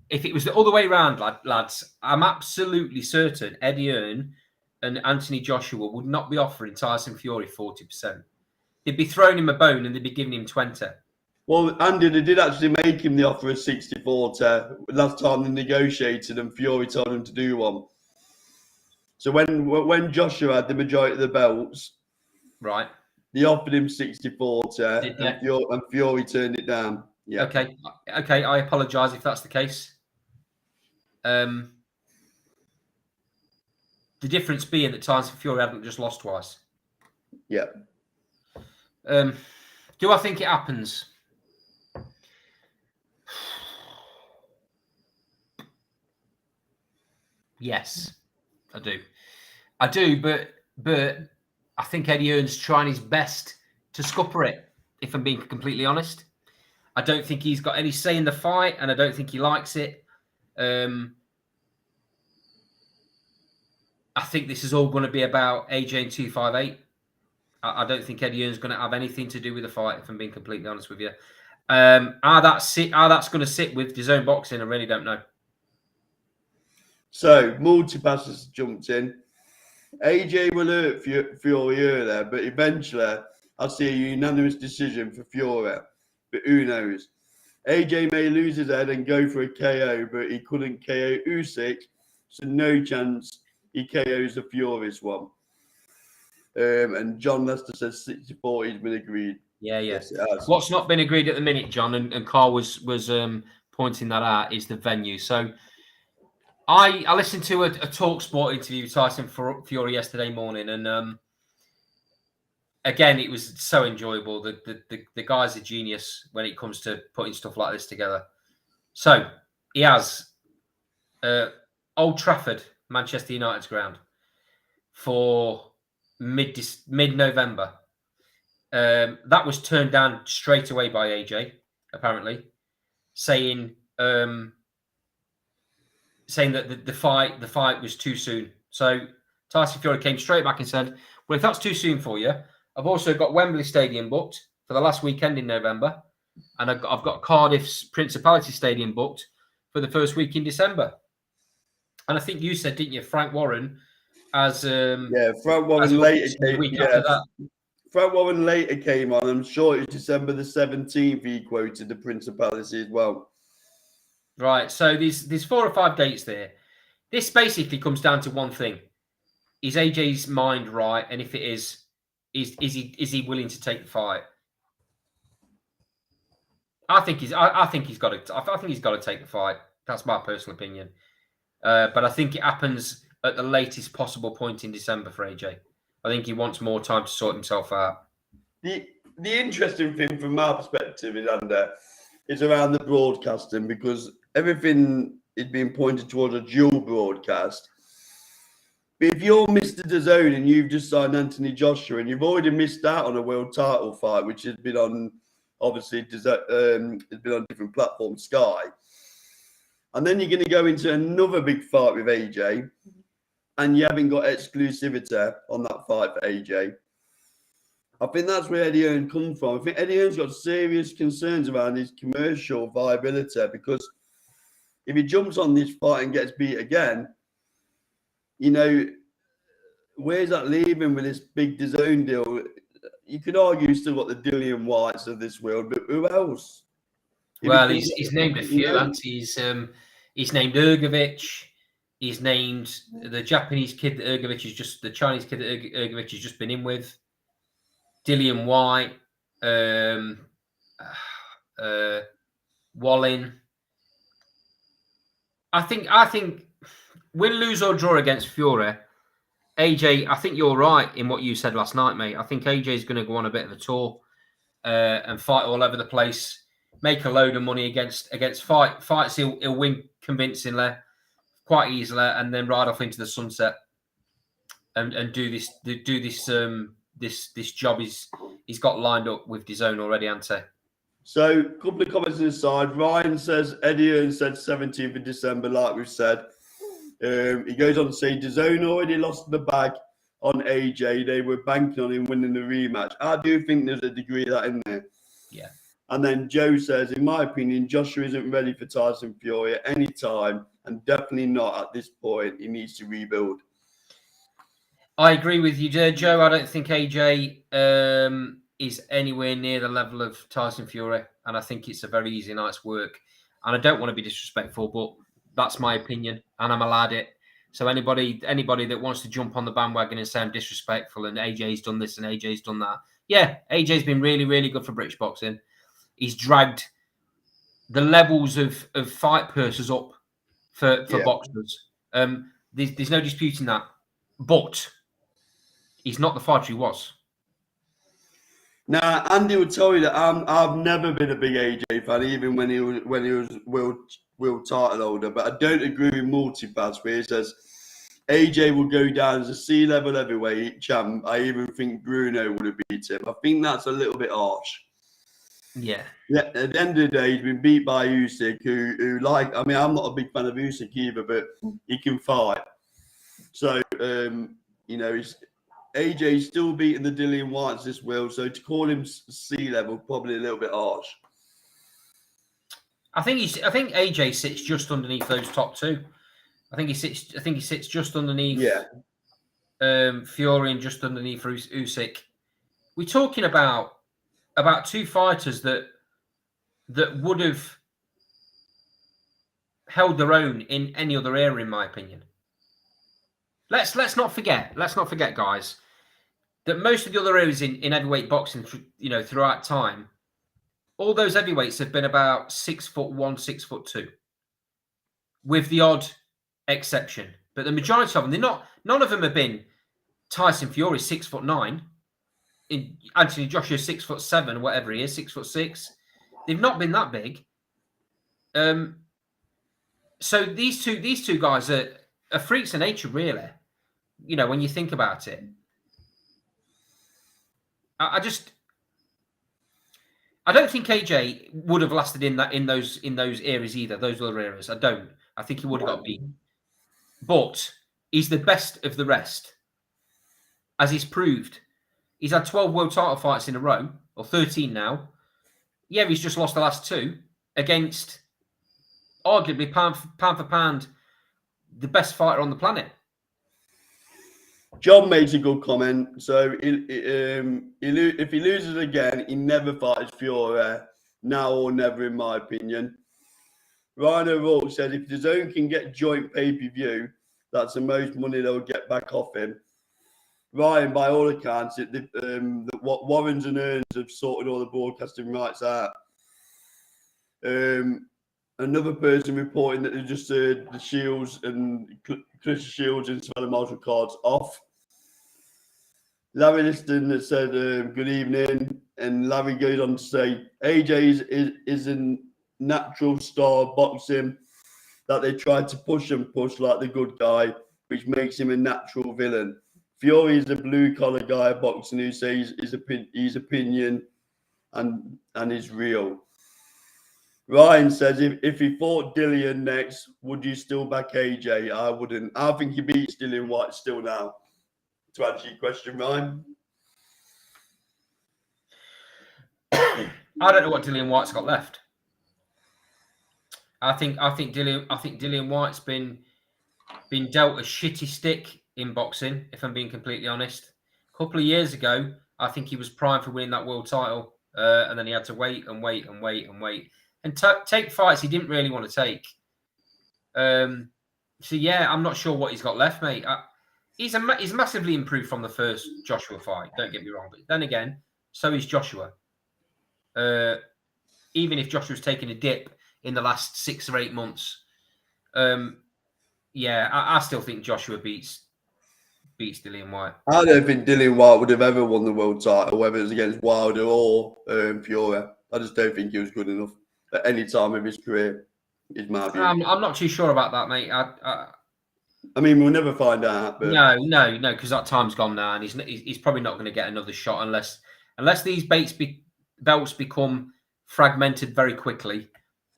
If it was the other way around, lads, I'm absolutely certain Eddie Hearn and Anthony Joshua would not be offering Tyson Fury 40%. They'd be throwing him a bone and they'd be giving him 20. Well, Andy, they did actually make him the offer of 60-40 last time they negotiated, and Fury told him to do one. So when Joshua had the majority of the belts, right, they offered him 60-40, and Fury turned it down. Yeah. Okay. I apologise if that's the case. The difference being that Tyson Fury hadn't just lost twice. Yeah. Do I think it happens? Yes, I do. But I think Eddie Hearn's trying his best to scupper it, if I'm being completely honest. I don't think he's got any say in the fight, and I don't think he likes it. I think this is all going to be about AJ and 258. I don't think Eddie Hearn's going to have anything to do with the fight, if I'm being completely honest with you. How that's going to sit with DAZN Boxing, I really don't know. So, Multipass has jumped in. AJ will hurt Fury there, but eventually I'll see a unanimous decision for Fury. But who knows? AJ may lose his head and go for a KO, but he couldn't KO Usyk, so no chance he KOs the Fury's one. And John Lester says 60-40 has been agreed. Yeah. Yes, what's not been agreed at the minute, John, and Carl was pointing that out, is the venue. So I listened to a TalkSport interview with Tyson Fury yesterday morning, and again, it was so enjoyable. The guy's a genius when it comes to putting stuff like this together. So he has Old Trafford, Manchester United's ground, for mid-November. That was turned down straight away by AJ, apparently, saying that the fight was too soon. So Tyson Fury came straight back and said, well, if that's too soon for you, I've also got Wembley Stadium booked for the last weekend in November, and I've got Cardiff's Principality Stadium booked for the first week in December. And I think you said, didn't you, Frank Warren as Frank Warren later came. Frank Warren later came on. I'm sure it was December the 17th. He quoted the Principality as well. Right. So there's 4 or 5 dates there. This basically comes down to one thing: is AJ's mind right? And if it is he willing to take the fight? I think he's got to take the fight. That's my personal opinion. But I think it happens at the latest possible point in December for AJ. I think he wants more time to sort himself out. The interesting thing from my perspective is around the broadcasting, because everything is being pointed towards a dual broadcast. But if you're Mr. DAZN and you've just signed Anthony Joshua and you've already missed out on a world title fight, which has been on, obviously, it's been on different platforms, Sky, and then you're going to go into another big fight with AJ, and you haven't got exclusivity on that fight for AJ, I think that's where Eddie Hearn comes from. I think Eddie Hearn's got serious concerns around his commercial viability, because if he jumps on this fight and gets beat again, you know, where's that leaving with this big DAZN deal? You could argue he's still got the Dillian Whites of this world, but who else? Well, he's named a few, and he's named Ergovic. He's named the Japanese kid that Ergovic is just the Chinese kid that Ergovic has just been in with. Dillian White, Wallin. I think win, lose or draw against Fury. AJ, I think you're right in what you said last night, mate. I think AJ is going to go on a bit of a tour and fight all over the place, make a load of money against fights he'll win convincingly, quite easily, and then ride off into the sunset and do this job he's got lined up with DAZN already, hasn't he? So, a couple of comments on the side. Ryan says Eddie Hearn said 17th of December, like we've said. He goes on to say DAZN already lost the bag on AJ. They were banking on him winning the rematch. I do think there's a degree of that in there. Yeah. And then Joe says, in my opinion, Joshua isn't ready for Tyson Fury at any time, and definitely not at this point. He needs to rebuild. I agree with you, Joe. I don't think AJ is anywhere near the level of Tyson Fury, and I think it's a very easy night's work. And I don't want to be disrespectful, but that's my opinion, and I'm allowed it. So anybody that wants to jump on the bandwagon and say I'm disrespectful and AJ's done this and AJ's done that, yeah, AJ's been really, really good for British boxing. He's dragged the levels of fight purses up for boxers. There's no disputing that, but he's not the fighter he was. Now, Andy will tell you that I've never been a big AJ fan, even when he was world title holder. But I don't agree with Multipass, where he says AJ will go down as a C-level heavyweight champ. I even think Bruno would have beat him. I think that's a little bit harsh. Yeah. Yeah. At the end of the day, he's been beat by Usyk, who like. I mean, I'm not a big fan of Usyk either, but he can fight. So AJ's still beating the Dillian Whites this world, so to call him C-level probably a little bit harsh. I think AJ sits just underneath those top two. I think he sits just underneath Fury and just underneath Usyk. We're talking about two fighters that would have held their own in any other era, in my opinion. Let's not forget, guys, that most of the other areas in heavyweight boxing, throughout time, all those heavyweights have been about 6'1", 6'2", with the odd exception. But the majority of them, none of them have been Tyson Fury 6'9", in Anthony Joshua 6'7", whatever he is, 6'6". They've not been that big. So these two guys are freaks of nature, really. When you think about it. I don't think AJ would have lasted in those eras either. Those other eras, I don't. I think he would have got beaten. But he's the best of the rest, as he's proved. He's had 12 world title fights in a row, or 13 now. Yeah, he's just lost the last two against, arguably, pound for pound, the best fighter on the planet. John makes a good comment. So if he loses again, he never fights Fury, now or never, in my opinion. Ryan O'Rourke said if DAZN can get joint pay-per-view, that's the most money they'll get back off him. Ryan, by all accounts, what Warrens and Earns have sorted all the broadcasting rights out. Another person reporting that they just the Shields and Chris Shields and Savannah Marshall cards off. Larry Liston that said good evening, and Larry goes on to say AJ is a natural star of boxing that they tried to push like the good guy, which makes him a natural villain. Fury is a blue collar guy of boxing who says his opinion and is real. Ryan says if he fought Dillian next, would you still back AJ? I wouldn't. I think he beats Dillian White still now. To answer your question, Ryan. I don't know what Dillian White's got left. I think Dillian White's been dealt a shitty stick in boxing, if I'm being completely honest. A couple of years ago, I think he was primed for winning that world title, and then he had to wait and wait and wait and wait and take fights he didn't really want to take. So yeah, I'm not sure what he's got left, mate. He's massively improved from the first Joshua fight. Don't get me wrong, but then again, so is Joshua. Even if Joshua's taken a dip in the last 6 or 8 months, yeah, I still think Joshua beats Dillian White. I don't think Dillian White would have ever won the world title, whether it was against Wilder or Fury. I just don't think he was good enough at any time of his career. Is my view. I'm not too sure about that, mate. I mean, we'll never find out. But... No, because that time's gone now, and he's probably not going to get another shot unless these belts become fragmented very quickly.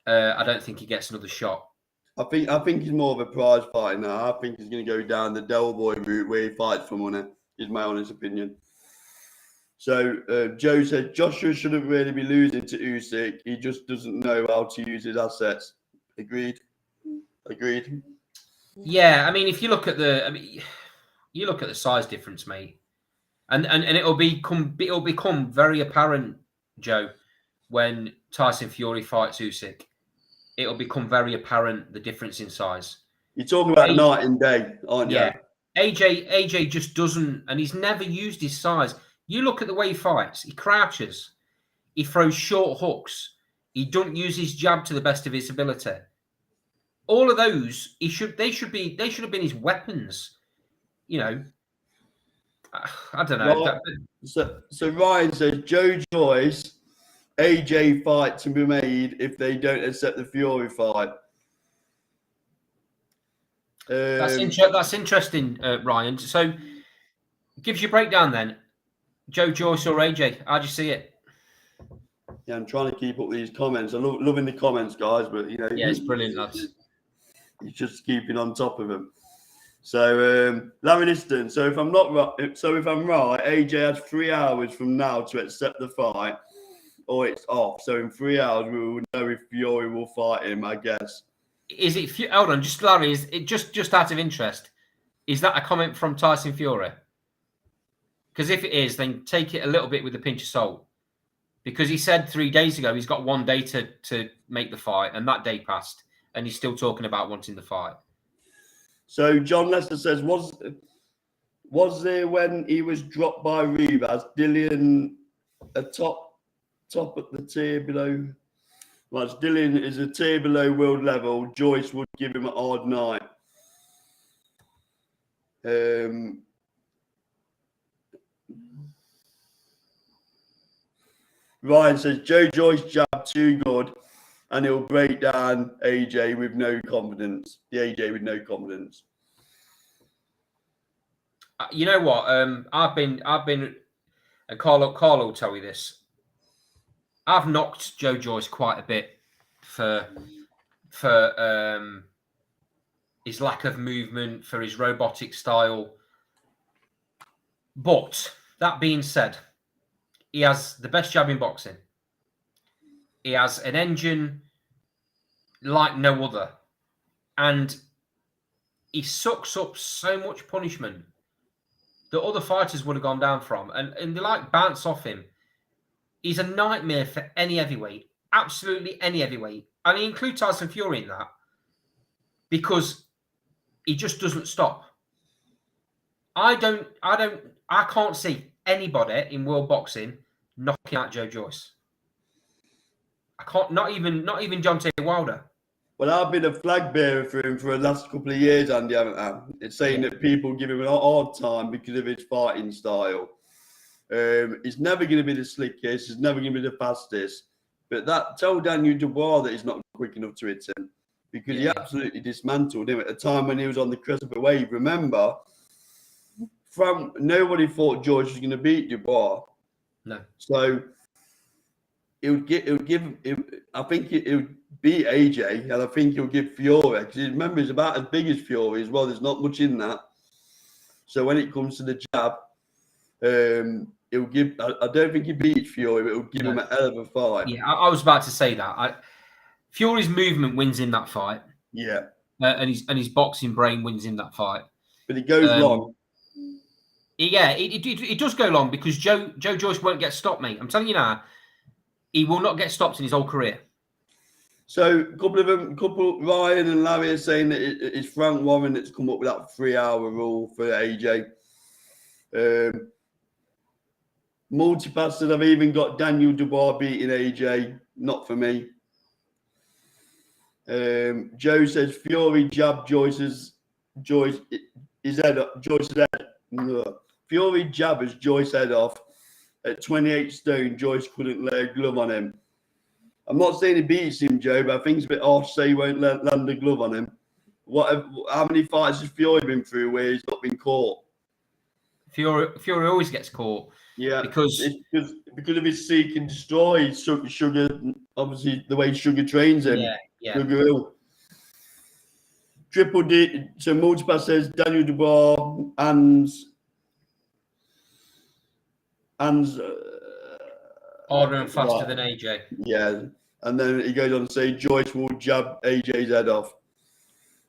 I don't think he gets another shot. I think he's more of a prize fighter now. I think he's going to go down the Del Boy route where he fights for money. Is my honest opinion. So Joe said Joshua shouldn't really be losing to Usyk. He just doesn't know how to use his assets. Agreed. Yeah, I mean, if you look at the size difference, mate, and it'll become very apparent, Joe, when Tyson Fury fights Usyk. It'll become very apparent the difference in size. You're talking about night and day, aren't you? Yeah. AJ just doesn't, and he's never used his size. You look at the way he fights. He crouches. He throws short hooks. He don't use his jab to the best of his ability. All of those, they should have been his weapons. You know, I don't know. Right. So Ryan says Joe Joyce, AJ fight to be made if they don't accept the Fury fight. That's interesting, Ryan. So, gives you a breakdown then. Joe Joyce or AJ? How do you see it? Yeah, I'm trying to keep up these comments. I'm loving the comments, guys, but you know, yeah, it's brilliant, lads. He's just keeping on top of them. So, Larry Liston. So if I'm right, AJ has 3 hours from now to accept the fight, or it's off. So in 3 hours, we will know if Fury will fight him, I guess. Is it? Hold on, just Larry. Is it just out of interest? Is that a comment from Tyson Fury? Because if it is, then take it a little bit with a pinch of salt. Because he said 3 days ago he's got 1 day to make the fight, and that day passed, and he's still talking about wanting the fight. So John Lester says, was there when he was dropped by Rivas, Dillian a top at the tier below? Well, Dillian is a tier below world level. Joyce would give him a hard night. Ryan says Joe Joyce jab too good, and he'll break down AJ with no confidence. The AJ with no confidence. You know what? I've been, and Carlo will tell you this. I've knocked Joe Joyce quite a bit for his lack of movement, for his robotic style. But that being said, he has the best jab in boxing. He has an engine like no other. And he sucks up so much punishment that other fighters would have gone down from. And they like bounce off him. He's a nightmare for any heavyweight. Absolutely any heavyweight. And I include Tyson Fury in that. Because he just doesn't stop. I can't see anybody in world boxing knocking out Joe Joyce. I can't, not even Deontay Wilder. Well, I've been a flag bearer for him for the last couple of years, Andy, haven't I? It's saying that people give him a hard time because of his fighting style. He's never going to be the slickest. He's never going to be the fastest. But tell Daniel Dubois that he's not quick enough to hit him because he absolutely dismantled him at a time when he was on the crest of a wave. Remember, nobody thought George was going to beat Dubois. No. So it would beat AJ, and I think he'll give Fury, because remember, he's about as big as Fury as well. There's not much in that. So when it comes to the jab, it'll give. I don't think he beats Fury, but it'll give him a hell of a fight. Yeah, I was about to say that. Fury's movement wins in that fight. Yeah, and his boxing brain wins in that fight. but it goes long. Yeah, it does go long because Joe Joyce won't get stopped, mate. I'm telling you now, he will not get stopped in his whole career. So a couple Ryan and Larry are saying that it's Frank Warren that's come up with that 3-hour rule for AJ. Multipass said I've even got Daniel Dubois beating AJ. Not for me. Joe says Fury jabbed Joyce's head. Joyce's head. Ugh. Fury jabbers Joyce's head off at 28 stone. Joyce couldn't lay a glove on him. I'm not saying he beats him, Joe, but I think it's a bit harsh to say he won't land a glove on him. How many fights has Fury been through where he's not been caught? Fury always gets caught. Yeah, because of his seek and destroy. Sugar, obviously the way Sugar trains him. Yeah. Sugar Hill. Triple D. So Multipass says Daniel Dubois and harder and faster than AJ. Yeah, and then he goes on to say Joyce will jab AJ's head off.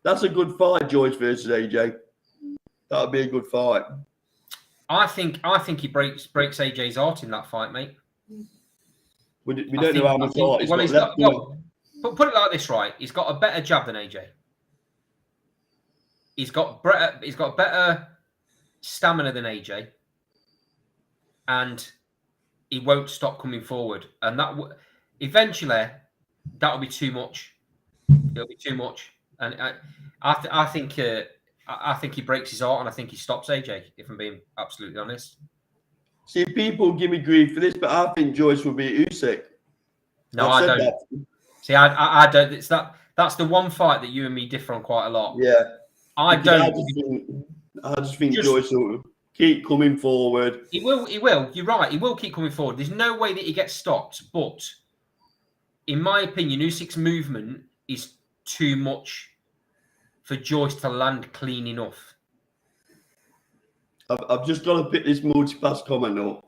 That's a good fight, Joyce versus AJ. That would be a good fight. I think he breaks AJ's heart in that fight, mate. We don't know how much heart he's got left. But put it like this, right? He's got a better jab than AJ. He's got better stamina than AJ, and he won't stop coming forward. And that eventually that'll be too much. It'll be too much. And I think he breaks his heart, and I think he stops AJ. If I'm being absolutely honest. See, people give me grief for this, but I think Joyce will beat Usyk. No, I don't. See, I don't. It's that's the one fight that you and me differ on quite a lot. Yeah, I don't. I just think Joyce will keep coming forward. He will. You're right. He will keep coming forward. There's no way that he gets stopped. But in my opinion, Usyk's movement is too much for Joyce to land clean enough. I've just got to pick this Multipass comment up.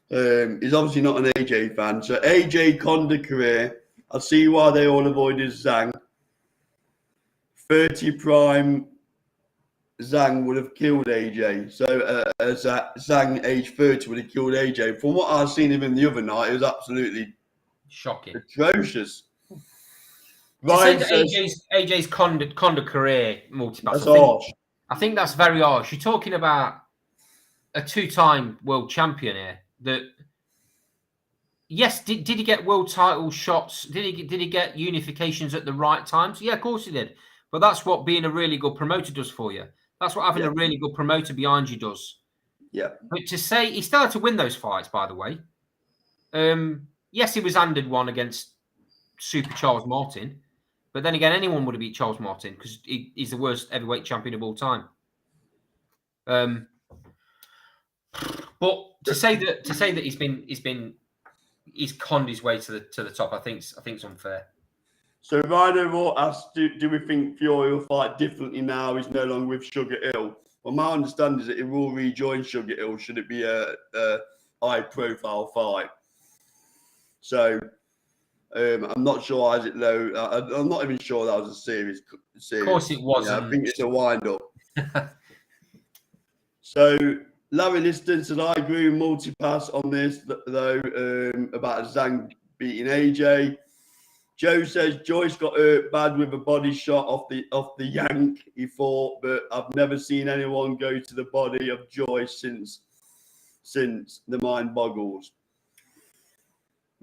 He's obviously not an AJ fan. So AJ Condor career, I see why they all avoided Zhang. 30 prime Zhang would have killed AJ. So Zhang age 30 would have killed AJ. From what I've seen him in the other night, it was absolutely shocking, atrocious. Ryan says AJ's Condor career Multipass. That's harsh. I think that's very harsh. You're talking about a 2-time world champion here. That yes, did he get world title shots? Did he get unifications at the right times? Yeah, of course he did. But that's what being a really good promoter does for you. That's what having a really good promoter behind you does. Yeah. But to say he still had to win those fights, by the way. Yes, he was handed one against Super Charles Martin. But then again, anyone would have beat Charles Martin because he's the worst heavyweight champion of all time. But to say that he's conned his way to the top, I think it's unfair. So Rhino asked, do we think Fury will fight differently now? He's no longer with Sugar Hill. Well, my understanding is that he will rejoin Sugar Hill should it be a high-profile fight. So. I'm not sure Isaac Lowe. I'm not even sure that was a serious. Of course, it wasn't. Yeah, I think it's a wind-up. So Larry Liston said, "I agree with Multipass on this, though, about Zhang beating AJ." Joe says Joyce got hurt bad with a body shot off the yank he fought, but I've never seen anyone go to the body of Joyce since the mind boggles.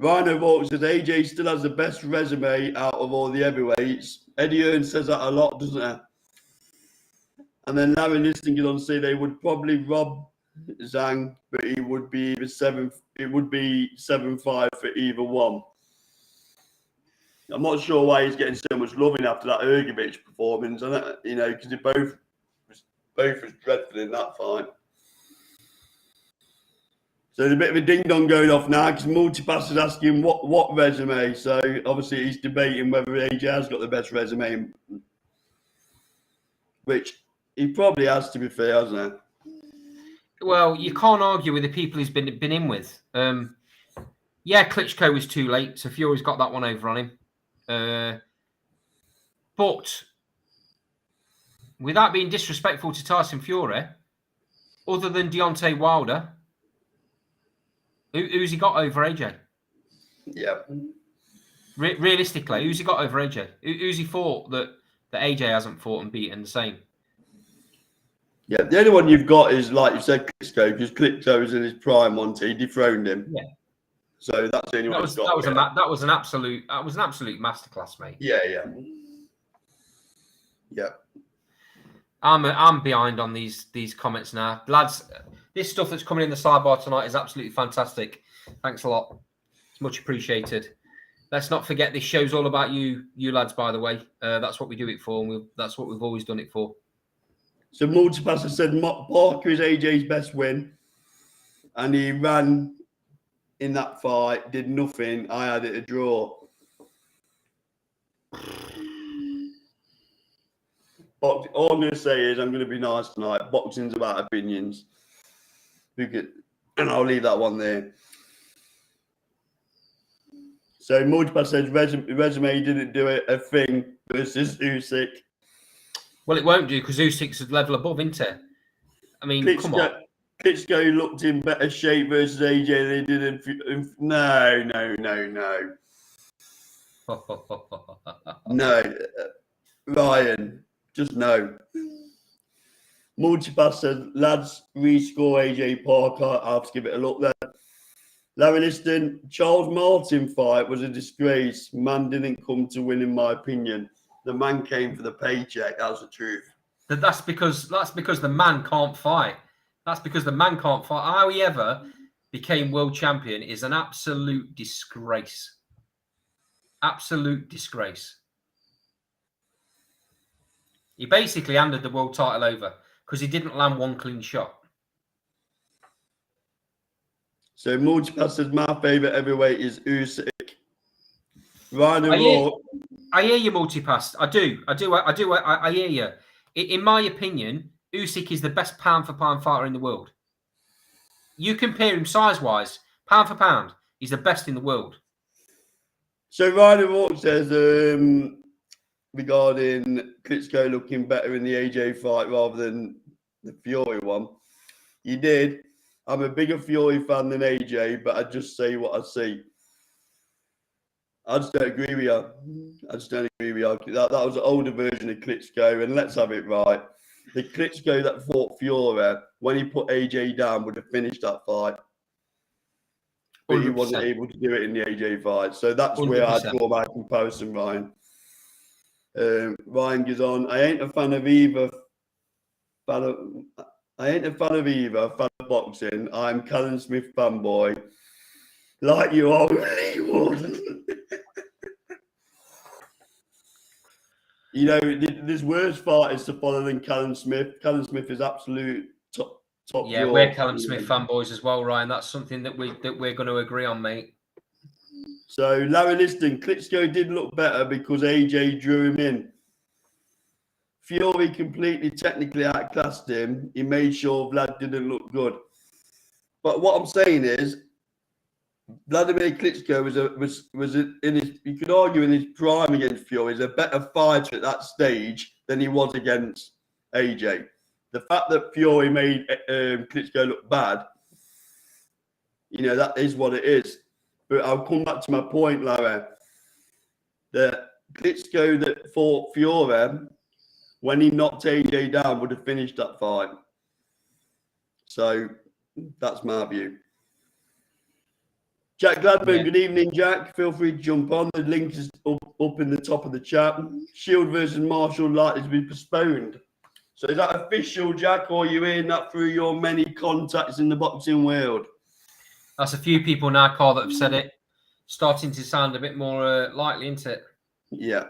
Rhino Volk says AJ still has the best resume out of all the heavyweights. Eddie Hearn says that a lot, doesn't he? And then Larry Liston goes on to say they would probably rob Zhang, but he would be It would be 7-5 for either one. I'm not sure why he's getting so much loving after that Ergovich performance, and because they both was dreadful in that fight. So there's a bit of a ding-dong going off now because Multipass is asking what resume. So obviously he's debating whether AJ has got the best resume, which he probably has, to be fair, hasn't he? Well, you can't argue with the people he's been in with. Yeah, Klitschko was too late, so Fury's got that one over on him. But without being disrespectful to Tyson Fury, other than Deontay Wilder, who's he got over AJ? Yeah. Realistically, who's he got over AJ? Who's he fought that AJ hasn't fought and beaten the same? Yeah, the only one you've got is, like you said, Klitschko, because Klitschko was in his prime once. He dethroned him. Yeah. So that's the only one. That was an absolute masterclass, mate. Yeah. I'm behind on these comments now, lads. This stuff that's coming in the sidebar tonight is absolutely fantastic. Thanks a lot. It's much appreciated. Let's not forget this show's all about you lads. By the way, that's what we do it for, and that's what we've always done it for. So Multipass has said Parker is AJ's best win, and he ran in that fight, did nothing. I had it a draw. All I'm going to say is I'm going to be nice tonight. Boxing's about opinions. And I'll leave that one there. So Multipass says resume didn't do it a thing versus Usyk. Well, it won't do because Usyk's a level above, isn't it? I mean, come on. Klitschko looked in better shape versus AJ than he did No. No. Ryan, just no. Multipass says, lads, rescore AJ Parker. I'll have to give it a look then. Larry Liston, Charles Martin fight was a disgrace. Man didn't come to win, in my opinion. The man came for the paycheck. That's the truth. That's because the man can't fight. That's because the man can't fight. How he ever became world champion is an absolute disgrace. Absolute disgrace. He basically handed the world title over because he didn't land one clean shot. So Multipass says my favourite heavyweight is Usyk. I hear you, Multipass. I do. I hear you. In my opinion, Usyk is the best pound for pound fighter in the world. You compare him size-wise, pound for pound, he's the best in the world. So Ryan O'Rourke says regarding Klitschko looking better in the AJ fight rather than the Fury one. You did. I'm a bigger Fury fan than AJ, but I just say what I see. I just don't agree with you. That was an older version of Klitschko, and let's have it right. The Klitschko that fought Fury, when he put AJ down, would have finished that fight. But 100%. He wasn't able to do it in the AJ fight. So that's 100%. Where I draw my comparison, Ryan. Ryan goes on, I ain't a fan of boxing. I'm Callum Smith fanboy. Like you are, Hollywood. You know, there's worse fighters to follow than Callum Smith. Callum Smith is absolute top. Yeah, we're Callum Smith fanboys as well, Ryan. That's something that we're going to agree on, mate. So Larry Liston, Klitschko did look better because AJ drew him in. Fury completely technically outclassed him. He made sure Vlad didn't look good. But what I'm saying is, Vladimir Klitschko was in his, you could argue, in his prime against Fury, is a better fighter at that stage than he was against AJ. The fact that Fury made Klitschko look bad, you know, that is what it is. But I'll come back to my point, Larry. The Klitschko that fought Fury, when he knocked AJ down, would have finished that fight. So that's my view. Jack Gladburn, Good evening, Jack. Feel free to jump on. The link is up in the top of the chat. Shield versus Marshall likely to be postponed. So is that official, Jack, or are you hearing that through your many contacts in the boxing world? That's a few people now, Carl, that have said it. Starting to sound a bit more likely, isn't it? Yeah.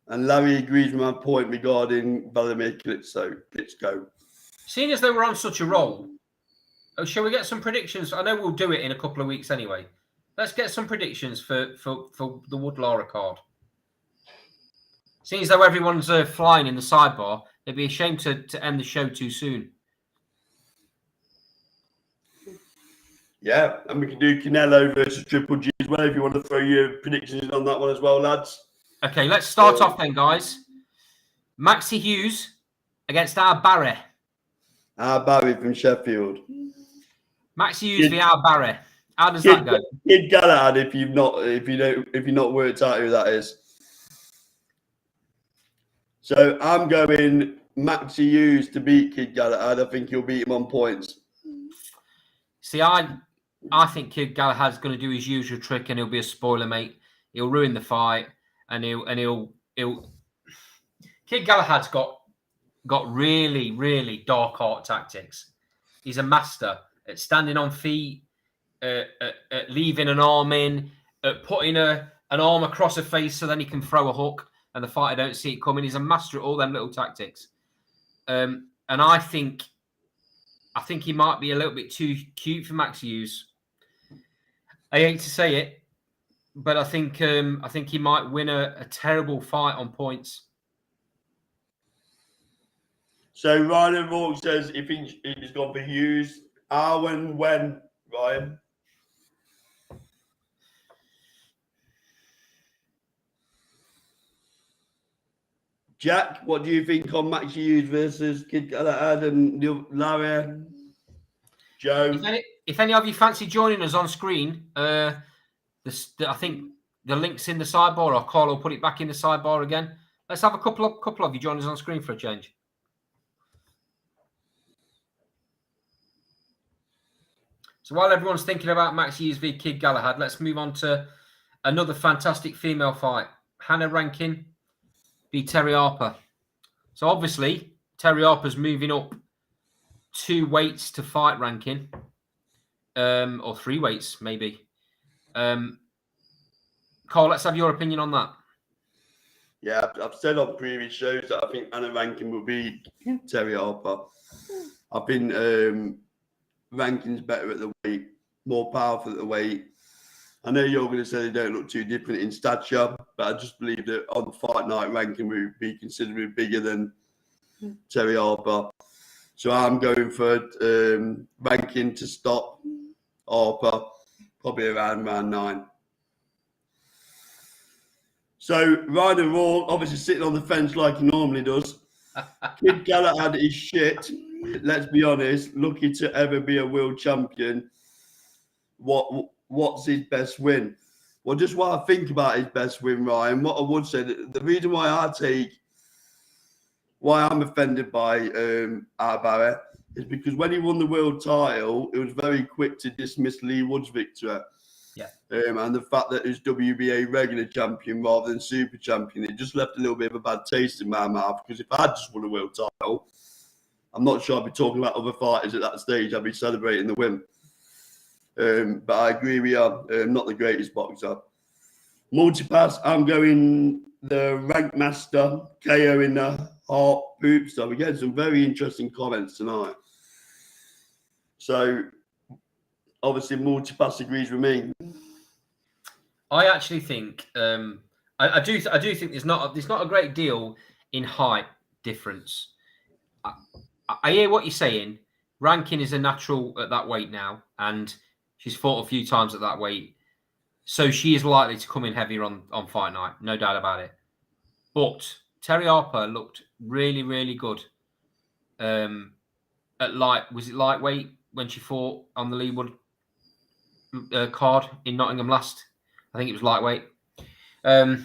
And Larry agrees with my point regarding Vladimir Klitschko. Seeing as they were on such a roll, shall we get some predictions? I know we'll do it in a couple of weeks anyway. Let's get some predictions for the Wood Lara card. Seeing as though everyone's flying in the sidebar, it'd be a shame to end the show too soon. Yeah, and we can do Canelo versus Triple G as well if you want to throw your predictions on that one as well, lads. Okay, let's start off then, guys. Maxi Hughes against Al Barry. Our Barry from Sheffield. Maxi Hughes v Al Barry. How does that go? Kid Galahad, if you're not worked out who that is. So I'm going Maxi Hughes to beat Kid Galahad. I think he'll beat him on points. See, I think Kid Galahad's going to do his usual trick, and he'll be a spoiler, mate. He'll ruin the fight, and he'll. Kid Galahad's got really, really dark art tactics. He's a master at standing on feet, at leaving an arm in, at putting an arm across a face so then he can throw a hook and the fighter don't see it coming. He's a master at all them little tactics. And I think he might be a little bit too cute for Max Hughes. I hate to say it, but I think he might win a terrible fight on points. So Ryan O'Rourke says if he's gone for Hughes. When, Ryan? Jack, what do you think on Max Hughes versus Kid Galahad and Larry? Joe? If any of you fancy joining us on screen, I think the link's in the sidebar, or Carl will put it back in the sidebar again. Let's have a couple of you join us on screen for a change. So while everyone's thinking about Max Hughes v Kid Galahad, let's move on to another fantastic female fight. Hannah Rankin v Terry Harper. So obviously, Terry Harper's moving up 2 weights to fight Rankin. Or 3 weights, maybe. Carl, let's have your opinion on that. Yeah, I've said on previous shows that I think Hannah Rankin will beat Terry Harper. I think Rankin's better at the weight, more powerful at the weight. I know you're going to say they don't look too different in stature, but I just believe that on fight night, Rankin will be considerably bigger than Terry Harper. So I'm going for Rankin to stop Harper, probably around round 9. So Ryan O'Rourke, obviously sitting on the fence like he normally does. Kid Galahad is shit. Let's be honest. Lucky to ever be a world champion. What's his best win? Well, just what I think about his best win, Ryan. What I would say, the reason why I'm offended by Barry is because when he won the world title, it was very quick to dismiss Lee Wood's victory. Yeah. And the fact that he's WBA regular champion rather than super champion, it just left a little bit of a bad taste in my mouth. Because if I had just won a world title, I'm not sure I'd be talking about other fighters at that stage. I'd be celebrating the win. But I agree we are not the greatest boxer. Multipass, I'm going the rank master, KO in the heart, poop. So we're getting some very interesting comments tonight. So obviously Multipass agrees with me. I actually think I do think there's not a great deal in height difference. I hear what you're saying. Rankin is a natural at that weight now, and she's fought a few times at that weight. So she is likely to come in heavier on fight night, no doubt about it. But Terry Harper looked really, really good. Was it lightweight when she fought on the Leewood card in Nottingham last? I think it was lightweight. I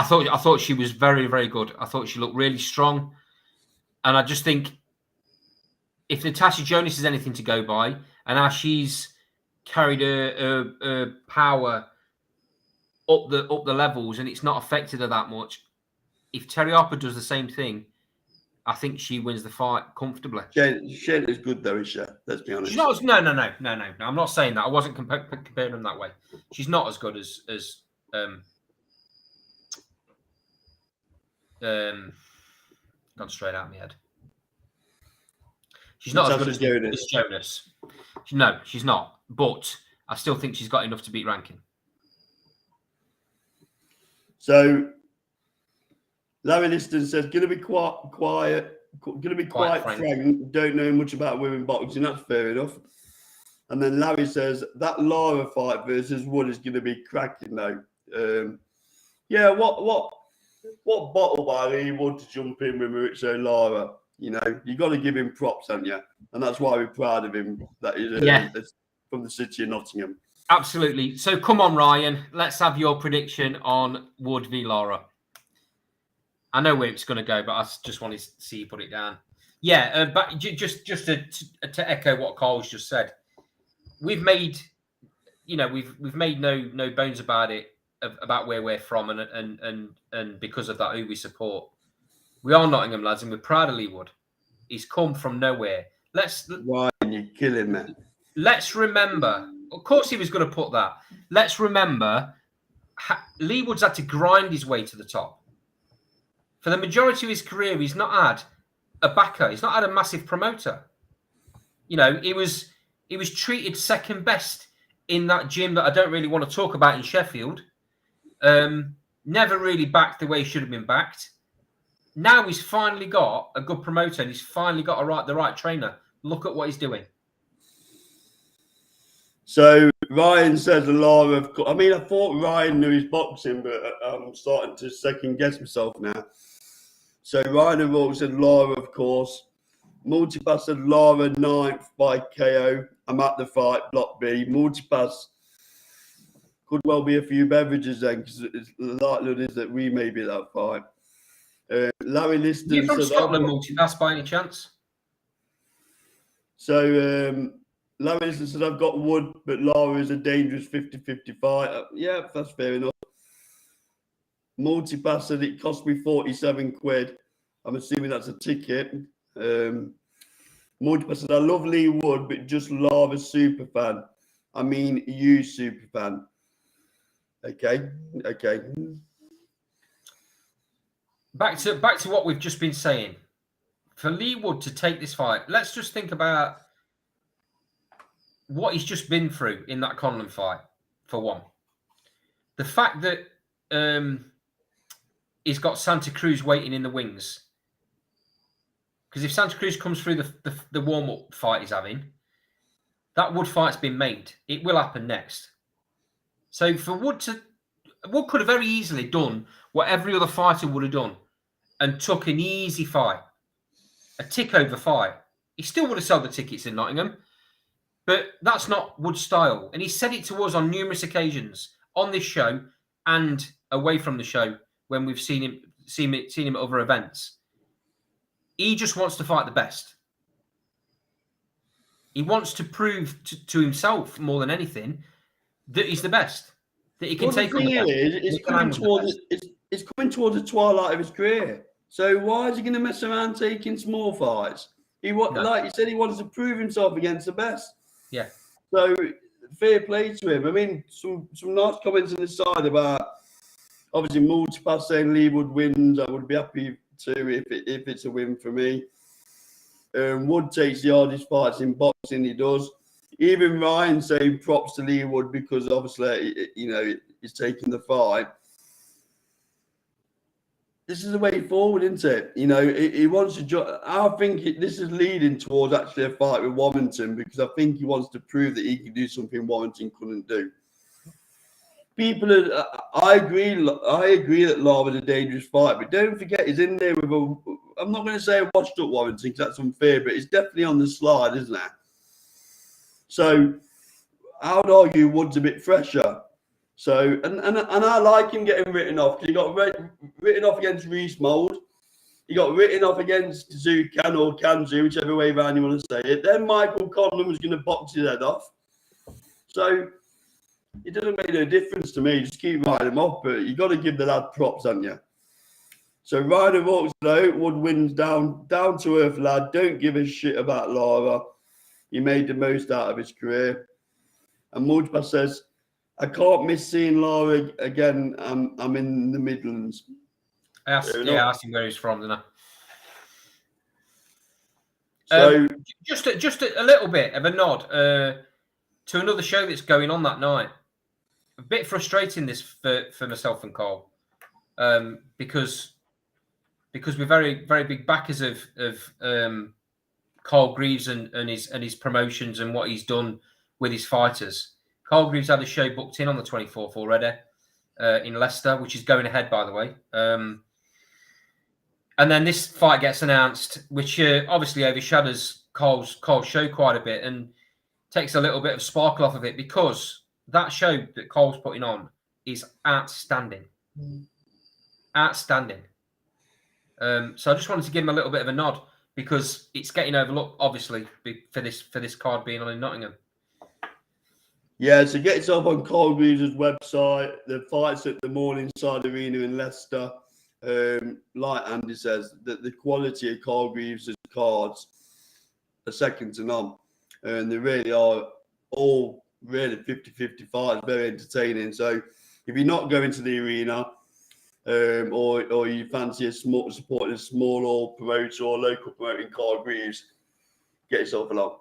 thought she was very, very good. I thought she looked really strong. And I just think if Natasha Jonas is anything to go by, and how she's carried her power up the levels, and it's not affected her that much. If Terry Harper does the same thing, I think she wins the fight comfortably. Shane is good though, is she? Let's be honest. She's not no. I'm not saying that. I wasn't comparing them that way. She's not as good as gone straight out of my head. She's not as good as Jonas. No, she's not. But I still think she's got enough to beat Rankin. So Larry Liston says, going to be quiet, going to be quite frank. Don't know much about women boxing. That's fair enough. And then Larry says that Lara fight versus Wood is going to be cracking though. Yeah, what bottle by Lee Wood to jump in with Maurizio Lara? You know, you got to give him props, haven't you? And that's why we're proud of him. That is from the city of Nottingham. Absolutely. So come on, Ryan. Let's have your prediction on Wood v Lara. I know where it's going to go, but I just wanted to see you put it down. Yeah, but just to echo what Carl's just said, we've made, we've made no bones about it, about where we're from, and because of that, who we support. We are Nottingham lads, and we're proud of Lee Wood. He's come from nowhere. Ryan, you're killing me. Let's remember. Of course, he was going to put that. Let's remember, Lee Wood's had to grind his way to the top. For the majority of his career, he's not had a backer. He's not had a massive promoter. You know, he was treated second best in that gym that I don't really want to talk about in Sheffield. Never really backed the way he should have been backed. Now he's finally got a good promoter and he's finally got the right trainer. Look at what he's doing. So Ryan says a lot of. I mean, I thought Ryan knew his boxing, but I'm starting to second guess myself now. So Ryan and Rourke said Lara, of course. Multipass said Lara 9th by KO. I'm at the fight, Block B. Multipass could well be a few beverages then, because the likelihood is that we may be at that fight. Larry Liston. You're from Scotland, Multipass, by any chance? So Larry Liston said, I've got Wood, but Lara is a dangerous 50-50 fight. Yeah, that's fair enough. Multipass said it cost me 47 quid. I'm assuming that's a ticket. Multipass said, I love Lee Wood, but just Lara super fan. I mean, you super fan. Okay. Back to what we've just been saying. For Lee Wood to take this fight, let's just think about what he's just been through in that Conlon fight, for one. The fact that he's got Santa Cruz waiting in the wings. Because if Santa Cruz comes through the warm-up fight he's having, that Wood fight's been made. It will happen next. So for Wood could have very easily done what every other fighter would have done and took an easy fight, a tick-over fight. He still would have sold the tickets in Nottingham, but that's not Wood's style. And he said it to us on numerous occasions on this show and away from the show when we've seen him at other events. He just wants to fight the best. He wants to prove to himself more than anything that he's the best. That he can take on the best. It's coming towards the twilight of his career. So why is he going to mess around taking small fights? Like you said, he wants to prove himself against the best. Yeah. So fair play to him. I mean, some nice comments on the side about obviously Multipass saying Lee Wood wins. I would be happy too if it's a win for me. Wood takes the hardest fights in boxing. He does. Even Ryan saying props to Lee Wood because obviously he's taking the fight. This is the way forward, isn't it? He wants to. I think this is leading towards actually a fight with Warrington because I think he wants to prove that he can do something Warrington couldn't do. I agree that Lara's a dangerous fight, but don't forget he's in there with I'm not going to say a washed up Warrington because that's unfair, but it's definitely on the slide, isn't it? So I would argue Wood's a bit fresher. So and I like him getting written off because he got written off against Reese Mould. He got written off against Zucan or Kanzu, whichever way around you want to say it. Then Michael Conlon was going to box his head off. So it doesn't make no difference to me. Just keep writing him off, but you got to give the lad props, haven't you? So Ryder walks out. Wood wins down to earth lad. Don't give a shit about Lara. He made the most out of his career. And Multipass says, I can't miss seeing Lara again. I'm in the Midlands. I asked him where he's from, didn't I? So just a little bit of a nod to another show that's going on that night. A bit frustrating this for myself and Cole, because we're very very big backers of Carl Greaves and his promotions and what he's done with his fighters. Carl Greaves had a show booked in on the 24th already in Leicester, which is going ahead, by the way. And then this fight gets announced, which obviously overshadows Cole's show quite a bit and takes a little bit of sparkle off of it, because that show that Cole's putting on is outstanding. Outstanding. So I just wanted to give him a little bit of a nod, because it's getting overlooked, obviously, for this card being on in Nottingham. Yeah, so get yourself on Carl Greaves' website. The fight's at the Morningside Arena in Leicester. Like Andy says, the quality of Carl Greaves' cards are second to none. And they really are all really 50-50 fights, very entertaining. So if you're not going to the arena, or you fancy supporting a small or promoter or local promoting Carl Greaves, get yourself along.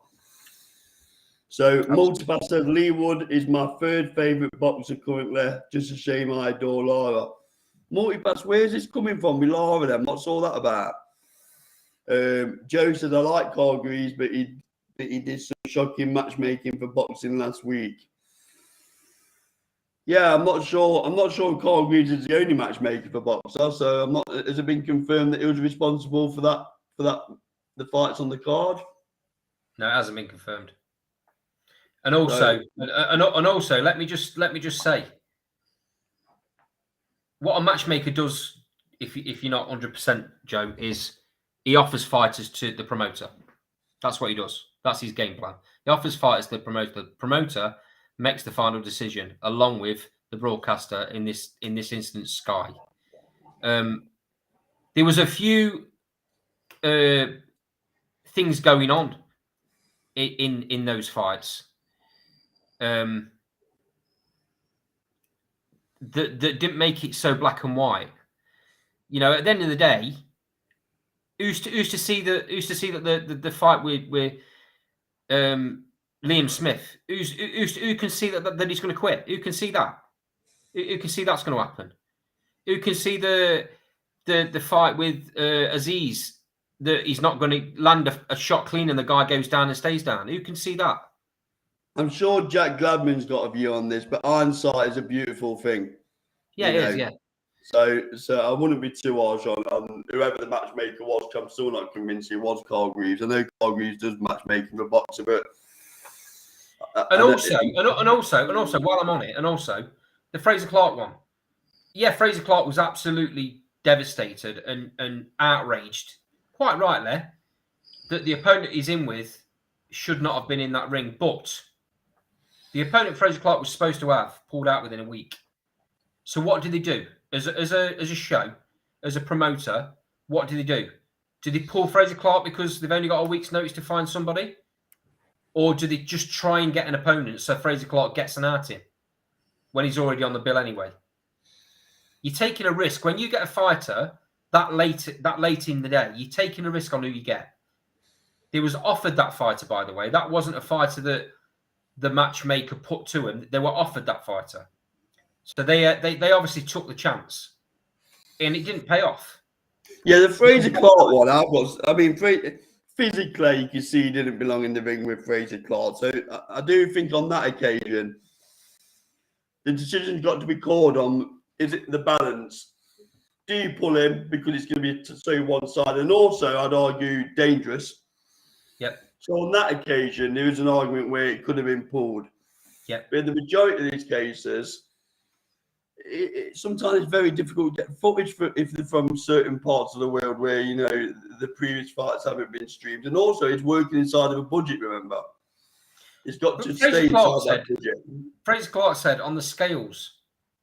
So Multipass says Lee Wood is my third favourite boxer currently. Just a shame I adore Lara. Multipass, where's this coming from with Lara then? What's all that about? Joe said I like Carl Greaves, but he did some shocking matchmaking for boxing last week. Yeah, I'm not sure Carl Greaves is the only matchmaker for boxer, so I'm not. Has it been confirmed that he was responsible for the fights on the card? No, it hasn't been confirmed. And also, let me just say, what a matchmaker does, if you're not 100%, Joe, is he offers fighters to the promoter. That's what he does. That's his game plan. He offers fighters to the promoter. The promoter makes the final decision along with the broadcaster, in this instance, Sky. There was a few things going on in those fights that didn't make it so black and white. You know, at the end of the day, who's to see that the fight with Liam Smith, who can see that he's going to quit? Who can see that? Who can see that's going to happen? Who can see the fight with Aziz, that he's not going to land a shot clean and the guy goes down and stays down? Who can see that? I'm sure Jack Gladman's got a view on this, but hindsight is a beautiful thing. Yeah, it is, yeah. So I wouldn't be too harsh on whoever the matchmaker was. I'm still not convinced it was Carl Greaves. I know Carl Greaves does matchmaking for boxer, but and also, while I'm on it, and also the Fraser Clark one. Yeah, Fraser Clark was absolutely devastated and outraged, quite rightly, that the opponent he's in with should not have been in that ring. But the opponent Fraser Clark was supposed to have pulled out within a week. So what did they do? As a show, as a promoter, what did they do? Did they pull Fraser Clark because they've only got a week's notice to find somebody? Or do they just try and get an opponent so Fraser Clark gets an out in when he's already on the bill anyway? You're taking a risk. When you get a fighter that late in the day, you're taking a risk on who you get. They was offered that fighter, by the way. That wasn't a fighter that the matchmaker put to him. They were offered that fighter. So they obviously took the chance, and it didn't pay off. Yeah, the Fraser Clark one, physically you can see he didn't belong in the ring with Fraser Clark. So I do think on that occasion, the decision's got to be called on, is it the balance? Do you pull him because it's going to be so one side? And also, I'd argue, dangerous. Yep. So on that occasion, there was an argument where it could have been pulled. Yep. But in the majority of these cases, sometimes it's very difficult to get footage from certain parts of the world where, you know, the previous fights haven't been streamed. And also, it's working inside of a budget, remember. It's got to stay inside that budget. Fraser Clark said on the scales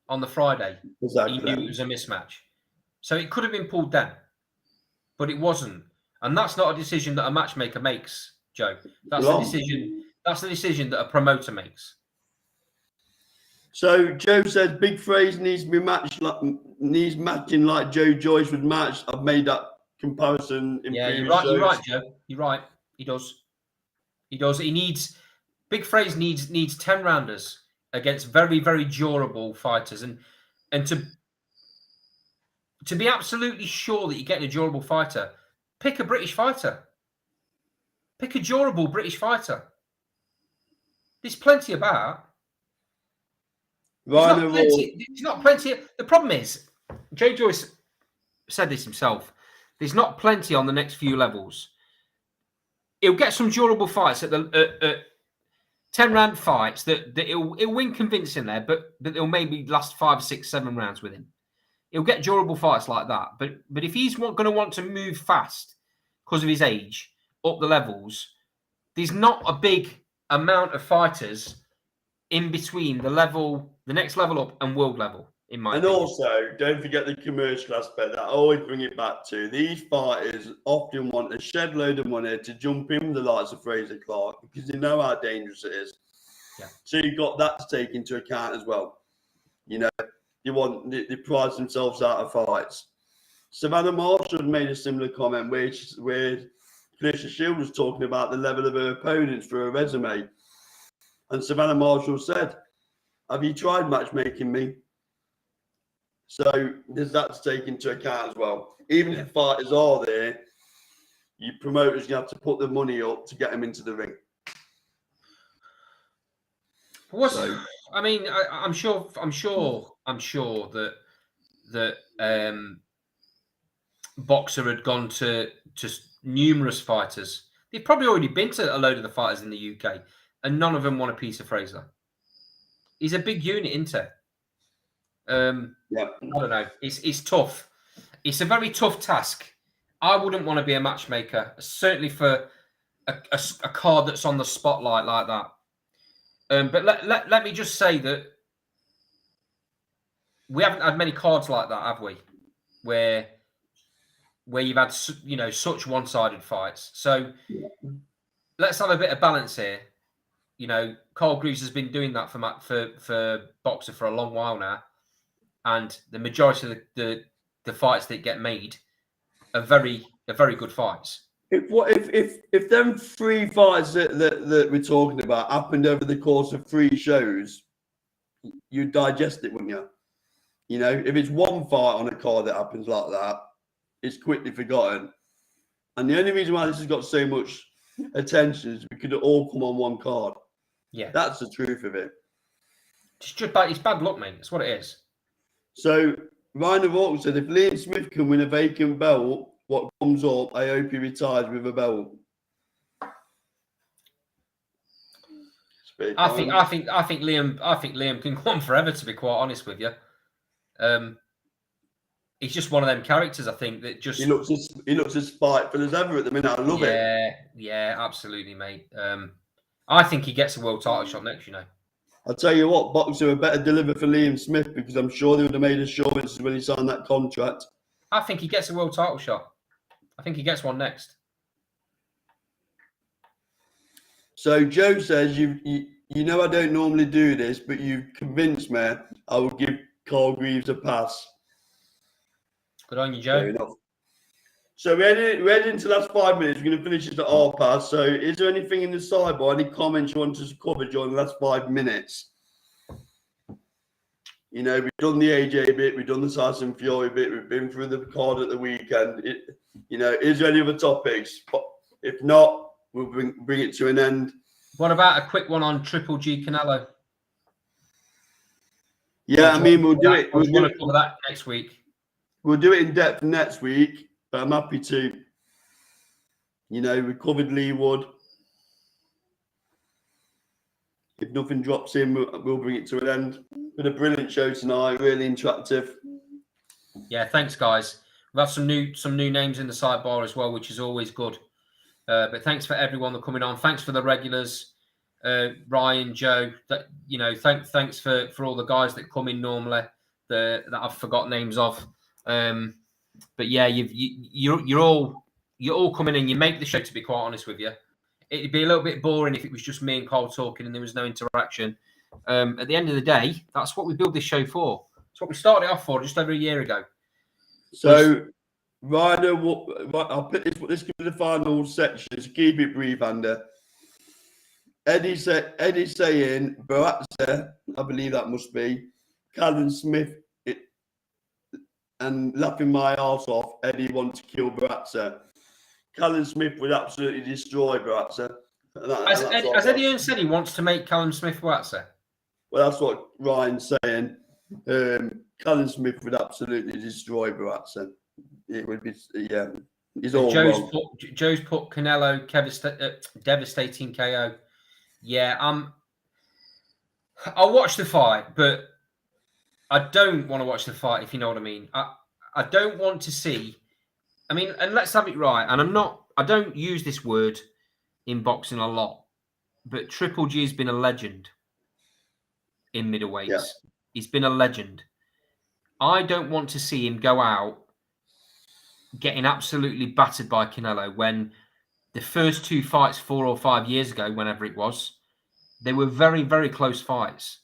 on the Friday, exactly, he knew it was a mismatch. So it could have been pulled down, but it wasn't. And that's not a decision that a matchmaker makes, Joe. That's the decision. That's the decision that a promoter makes. So Joe says Big Fraser needs to be matching like Joe Joyce was matched. I've made that comparison in previous shows. You're right, Joe. You're right. He does. He needs Big Fraser needs 10 rounders against very, very durable fighters, and to be absolutely sure that you're getting a durable fighter, pick a British fighter. Pick a durable British fighter. There's plenty about. Ryan O'Rourke. There's not plenty. The problem is, Jay Joyce said this himself. There's not plenty on the next few levels. He'll get some durable fights at the 10-round fights that he'll win convincing there, but it'll maybe last 5, 6, 7 rounds with him. He'll get durable fights like that. But if he's going to want to move fast because of his age up the levels, there's not a big amount of fighters in between the next level up and world level, in my opinion. Also, don't forget the commercial aspect that I always bring it back to. These fighters often want a shed load of money to jump in with the likes of Fraser Clark because they know how dangerous it is. Yeah. So you've got that to take into account as well. You know, they price themselves out of fights. Savannah Marshall made a similar comment where Clarissa Shield was talking about the level of her opponents for her resume. And Savannah Marshall said, "Have you tried matchmaking me?" So there's that to take into account as well. Even if fighters are there, you promoters, you have to put the money up to get them into the ring. I mean, I'm sure that Boxer had gone to numerous fighters. They've probably already been to a load of the fighters in the UK, and none of them want a piece of Fraser. He's a big unit, isn't he? Yeah. I don't know. It's tough. It's a very tough task. I wouldn't want to be a matchmaker, certainly for a card that's on the spotlight like that. But let me just say that we haven't had many cards like that, have we? Where you've had such one-sided fights. So let's have a bit of balance here. You know, Carl Greaves has been doing that for Boxer for a long while now, and the majority of the fights that get made are very good fights. If them 3 fights that we're talking about happened over the course of 3 shows, you'd digest it, wouldn't you? You know, if it's one fight on a card that happens like that, it's quickly forgotten. And the only reason why this has got so much attention is because it all come on one card. Yeah, that's the truth of it. It's bad luck, mate. That's what it is. So Ryan O'Rourke said, if Liam Smith can win a vacant belt, what comes up, I hope he retires with a belt. I think Liam can go on forever, to be quite honest with you. He's just one of them characters, I think, that just he looks as spiteful as ever at the minute. I love it. Yeah, absolutely, mate. I think he gets a world title shot next, you know. I'll tell you what, Boxer had better deliver for Liam Smith, because I'm sure they would have made assurances when he signed that contract. I think he gets a world title shot. I think he gets one next. So Joe says, you know I don't normally do this, but you've convinced me I will give Carl Greaves a pass. Good on you, Joe. Fair enough. So we're heading into the last 5 minutes. We're going to finish this at half past. So is there anything in the sidebar, any comments you want us to cover during the last 5 minutes? You know, we've done the AJ bit, we've done the Tyson Fury bit, we've been through the card at the weekend. Is there any other topics? If not, we'll bring it to an end. What about a quick one on Triple G Canelo? Yeah, I mean, we'll do it. We'll want to cover that next week. We'll do it in depth next week, but I'm happy to. We covered Lee Wood. If nothing drops in, we'll bring it to an end. Been a brilliant show tonight, really interactive. Yeah, thanks, guys. We've had some new names in the sidebar as well, which is always good. But thanks for everyone that coming on. Thanks for the regulars, Ryan, Joe. Thanks for all the guys that come in normally that I've forgot names of. But yeah, you're all coming in. You make the show, to be quite honest with you. It'd be a little bit boring if it was just me and Cole talking and there was no interaction. At the end of the day, that's what we build this show for. It's what we started off for just over a year ago. So, Ryder, I'll put this could be the final section. To keep it brief, Andy. Eddie's saying Baratza, I believe that must be Callum Smith, and laughing my arse off. Eddie wants to kill Baratza. Callum Smith would absolutely destroy Baratza. Has Eddie Hearn said he wants to make Callum Smith Boatsa? Well, that's what Ryan's saying. Callum Smith would absolutely destroy Boatsa. It would be, yeah. He's all wrong. Joe's put Canelo devastating KO. Yeah, I'll watch the fight, but I don't want to watch the fight, if you know what I mean. I don't want to see. I mean, and let's have it right. And I don't use this word in boxing a lot, but Triple G has been a legend in middleweights. Yeah. He's been a legend. I don't want to see him go out getting absolutely battered by Canelo when the first two fights 4 or 5 years ago, whenever it was, they were very, very close fights.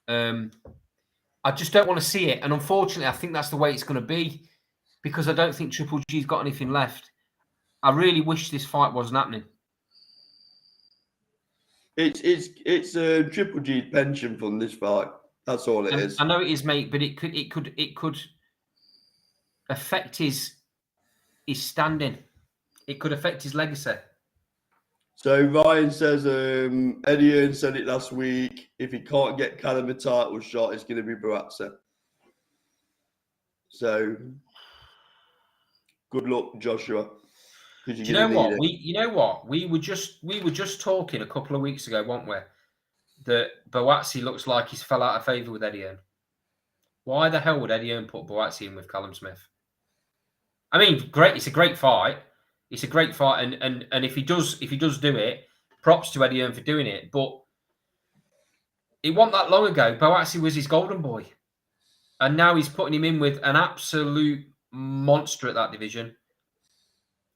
I just don't want to see it. And unfortunately, I think that's the way it's going to be because I don't think Triple G's got anything left. I really wish this fight wasn't happening. It's a Triple G pension fund, this fight. That's all it is. I know it is, mate, but it could affect his standing. It could affect his legacy. So Ryan says Eddie Hearn said it last week. If he can't get Callum a title shot, it's going to be Boatsa. So good luck, Joshua. You know what? We were just talking a couple of weeks ago, weren't we? That Boatsa looks like he's fell out of favour with Eddie Hearn. Why the hell would Eddie Hearn put Boatsa in with Callum Smith? I mean, great. It's a great fight. It's a great fight, and if he does do it, props to Eddie Hearn for doing it. But it wasn't that long ago. Boatsa was his golden boy, and now he's putting him in with an absolute monster at that division.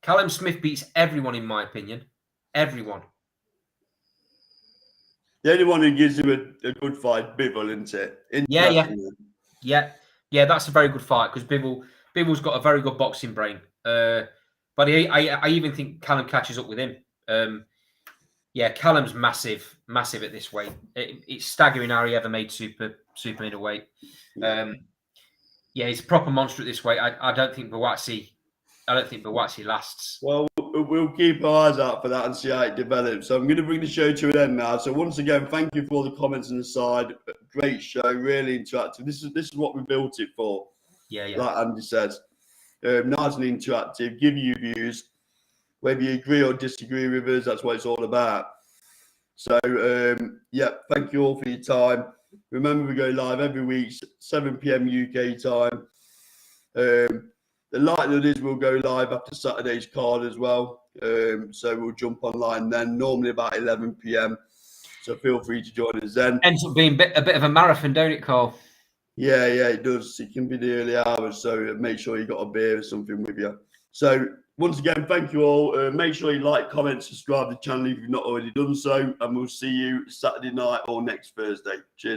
Callum Smith beats everyone, in my opinion. Everyone. The only one who gives him a good fight, Bivol, isn't it? Yeah. That's a very good fight because Bivol's got a very good boxing brain. But I even think Callum catches up with him. Callum's massive at this weight. It's staggering how he ever made super middleweight. He's a proper monster at this weight. I don't think Boatsa lasts. Well, we'll keep our eyes out for that and see how it develops. So I'm going to bring the show to an end now. So once again, thank you for all the comments on the side. Great show, really interactive. This is what we built it for. Yeah. Like Andy says. Nice and interactive, give you views, whether you agree or disagree with us, that's what it's all about. So, thank you all for your time. Remember, we go live every week, 7 p.m. UK time. The likelihood is we'll go live after Saturday's card as well. So we'll jump online then, normally about 11 p.m. So feel free to join us then. Ends up being a bit of a marathon, don't it, Cole? Yeah, it does. It can be the early hours, so make sure you got a beer or something with you. So once again, thank you all. Make sure you like, comment, subscribe to the channel if you've not already done so, and we'll see you Saturday night or next Thursday. Cheers.